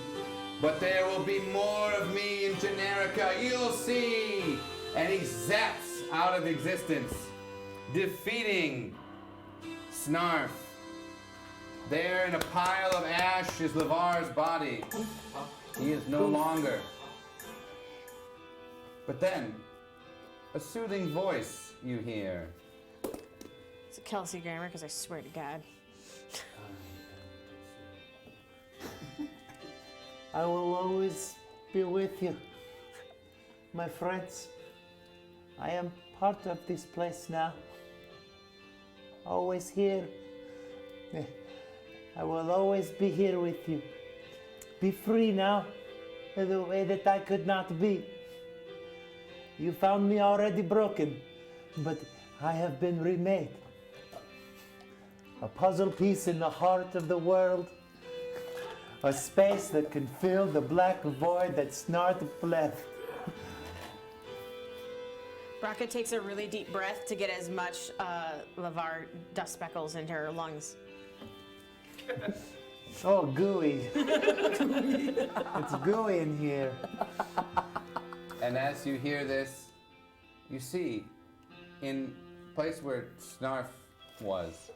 but there will be more of me in Generica, you'll see. And he zaps out of existence, defeating Snarf. There in a pile of ash is LeVar's body. He is no longer. But then, a soothing voice you hear. It's a Kelsey Grammer, because I swear to God. I will always be with you, my friends. I am part of this place now. Always here. I will always be here with you. Be free now, in the way that I could not be. You found me already broken, but I have been remade. A puzzle piece in the heart of the world. A space that can fill the black void that Snarf left. Braca takes a really deep breath to get as much LeVar dust speckles into her lungs. Oh, gooey. It's gooey in here. And as you hear this, you see, in the place where Snarf was,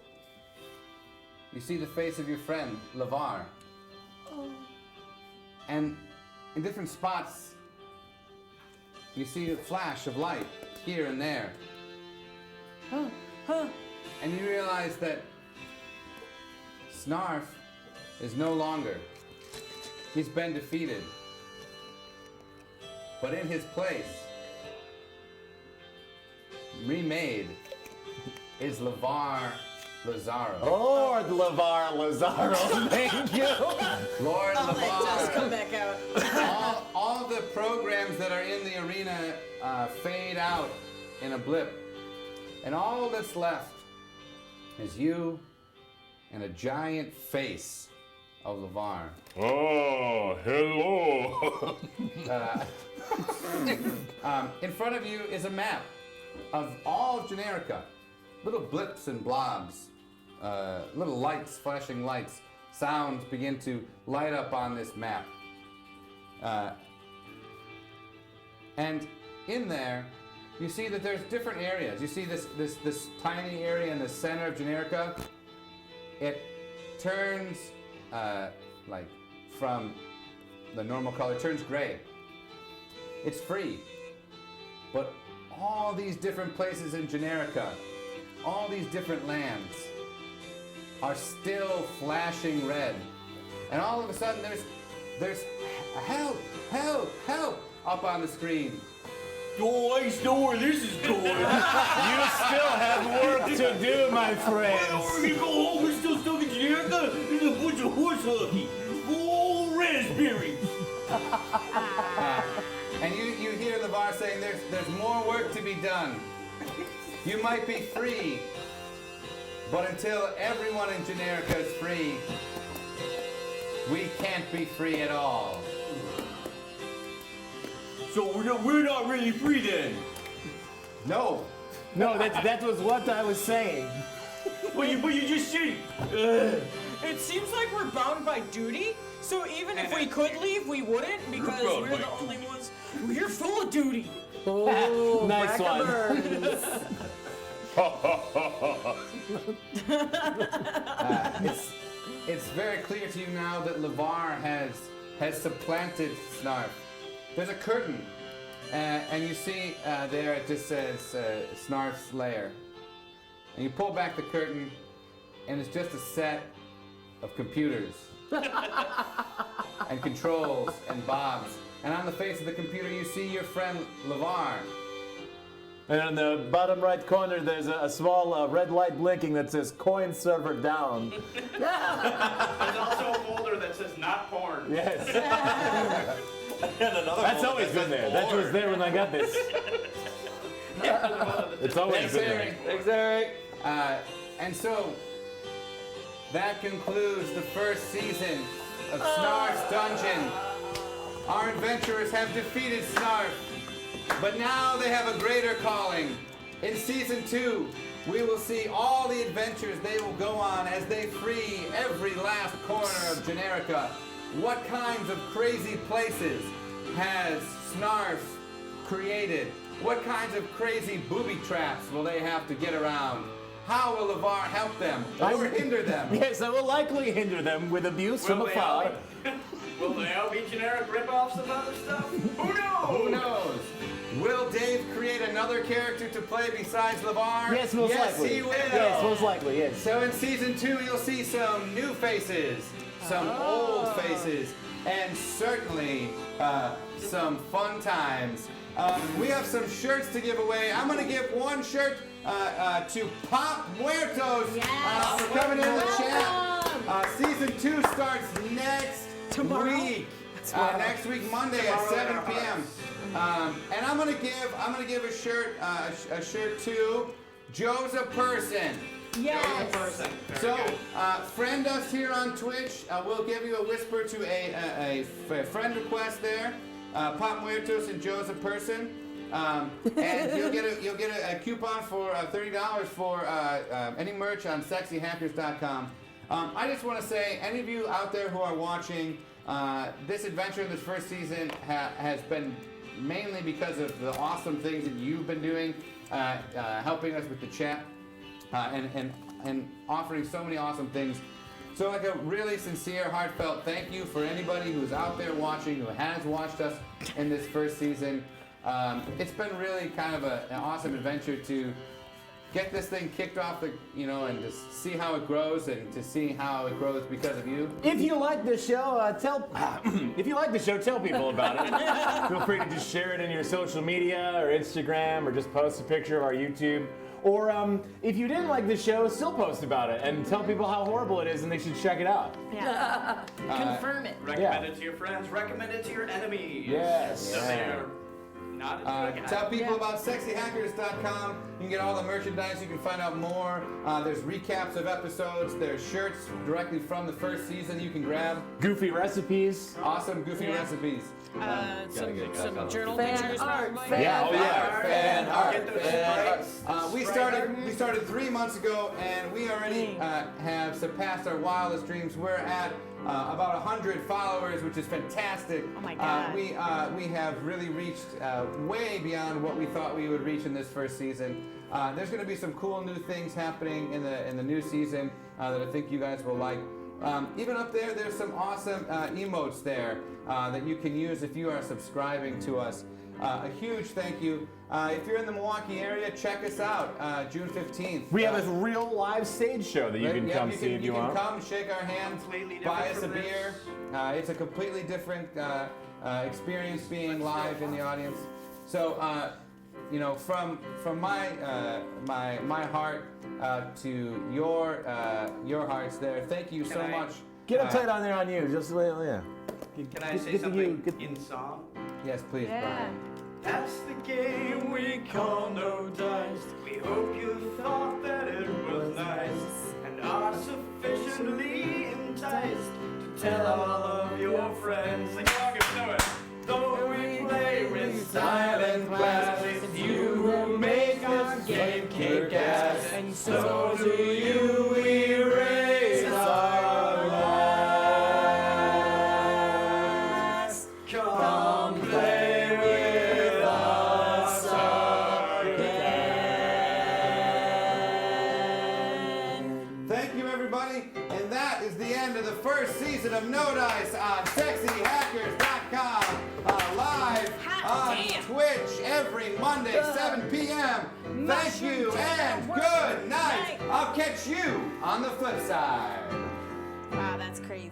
you see the face of your friend, LeVar. Oh. And in different spots, you see a flash of light here and there. And you realize that Snarf is no longer. He's been defeated. But in his place, remade, is LeVar Lazaro. Lord LeVar Lazaro, thank you. Lord Oh, LeVar. it does come back out. all the programs that are in the arena fade out in a blip. And all that's left is you and a giant face of LeVar. Oh, hello. In front of you is a map of all of Generica. Little blips and blobs, little lights, flashing lights, sounds begin to light up on this map. And in there, you see that there's different areas. You see this tiny area in the center of Generica. It turns like from the normal color, turns gray. It's free. But all these different places in Generica, all these different lands are still flashing red. And all of a sudden there's help, help, help up on the screen. Oh, I know where this is going. You still have work to do, my friends. You go home, we're still stuck in Generica. There's a bunch of horse hockey. Oh, raspberries. And you hear LeVar saying there's more work to be done. You might be free, but until everyone in Generica is free, we can't be free at all. So we're not really free then. No. No, that was what I was saying. But you just said It seems like we're bound by duty, so even if we could leave, we wouldn't because we're the only ones. We're full of duty. Oh, Nice one. It's very clear to you now that LeVar has supplanted Snarf. There's a curtain, and you see there it just says Snarf's lair. And you pull back the curtain, and it's just a set of computers and controls and bobs. And on the face of the computer, you see your friend LeVar. And in the bottom right corner, there's a small red light blinking that says coin server down. There's also a folder that says not porn. Yes. and another. That's always been there. That was there when I got this. It's always been there. Thanks, Eric. And so, that concludes the first season of Snarf's Dungeon. Our adventurers have defeated Snarf, but now they have a greater calling. In Season 2, we will see all the adventures they will go on as they free every last corner of Generica. What kinds of crazy places has Snarf created? What kinds of crazy booby traps will they have to get around? How will LeVar help them or hinder them? Yes, I will likely hinder them with abuse from afar. Will they all be generic rip-offs of other stuff? Who knows? Who knows? Will Dave create another character to play besides LeVar? Yes, most likely. Yes, he will. Yes, most likely, yes. So in Season 2, you'll see some new faces, some old faces, and certainly some fun times. We have some shirts to give away. I'm going to give one shirt to Pop Muertos for coming in the chat. Season 2 starts next week. Next week, Monday at 7 p.m. And I'm gonna give a shirt to Joe's a Person. Yes. So, friend us here on Twitch. We'll give you a whisper to a friend request there. Pop Muertos and Joe's a Person. And you'll get a coupon for $30 for any merch on sexyhackers.com. I just want to say, any of you out there who are watching, this adventure in this first season has been mainly because of the awesome things that you've been doing, helping us with the chat, and offering so many awesome things. So like a really sincere, heartfelt thank you for anybody who's out there watching, who has watched us in this first season. It's been really kind of an awesome adventure to get this thing kicked off, and to see how it grows, and to see how it grows because of you. If you like the show, tell people about it. Feel free to just share it in your social media or Instagram, or just post a picture of our YouTube. Or if you didn't like the show, still post about it and tell people how horrible it is and they should check it out. Yeah. Confirm it. Recommend it to your friends. Recommend it to your enemies. Yes. So they're not tell people about sexyhackers.com. You can get all the merchandise. You can find out more. There's recaps of episodes. There's shirts directly from the first season you can grab. Goofy recipes. Awesome goofy recipes. Some journal Fan pictures. art. Fan art. We started 3 months ago, and we already have surpassed our wildest dreams. We're at about 100 followers, which is fantastic. Oh my God. We have really reached way beyond what we thought we would reach in this first season. There's going to be some cool new things happening in the new season that I think you guys will like. Even up there, there's some awesome emotes there that you can use if you are subscribing to us. A huge thank you. If you're in the Milwaukee area, check us out June 15th. We have a real live stage show that you can come see if you want. You can come, shake our hands, buy us a beer. It's a completely different experience being live in the audience. So you know, from my my heart to your hearts there. Thank you so much. Get a tight on there on you. Just yeah. Can I say something in song? Yes, please, Brian. That's the game we call No Dice. We hope you thought that it was nice and are sufficiently enticed to tell all of your friends. Sing along if you know it. Though we play with silent glass, it's you who make this game kick ass, and so do you. We raise our glass. Come play with us again. Thank you, everybody, and that is the end of the first season of No Dice on SexyHackers.com, live on Twitch every Monday, 7 p.m. Thank you and good night. I'll catch you on the flip side. Wow, that's crazy.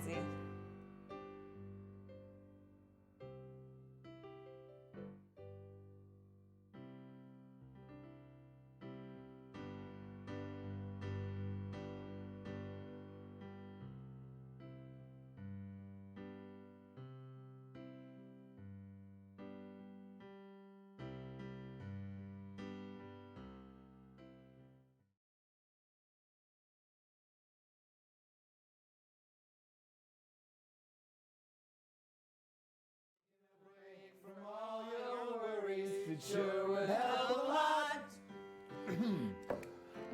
From all your worries, it sure would help a lot.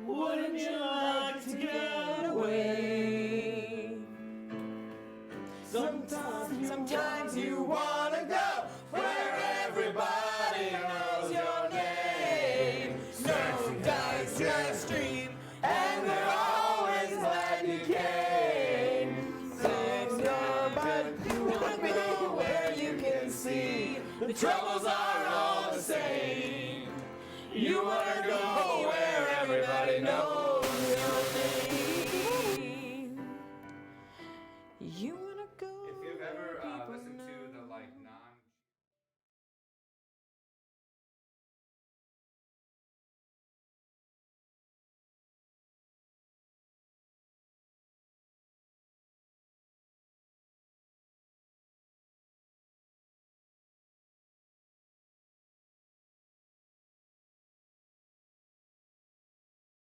Wouldn't you like to get away? Sometimes you wanna go where everybody knows your name. No dice gonna stream, and they're always glad you came. But you wanna go where you can see the troubles are all the same. You wanna go where everybody knows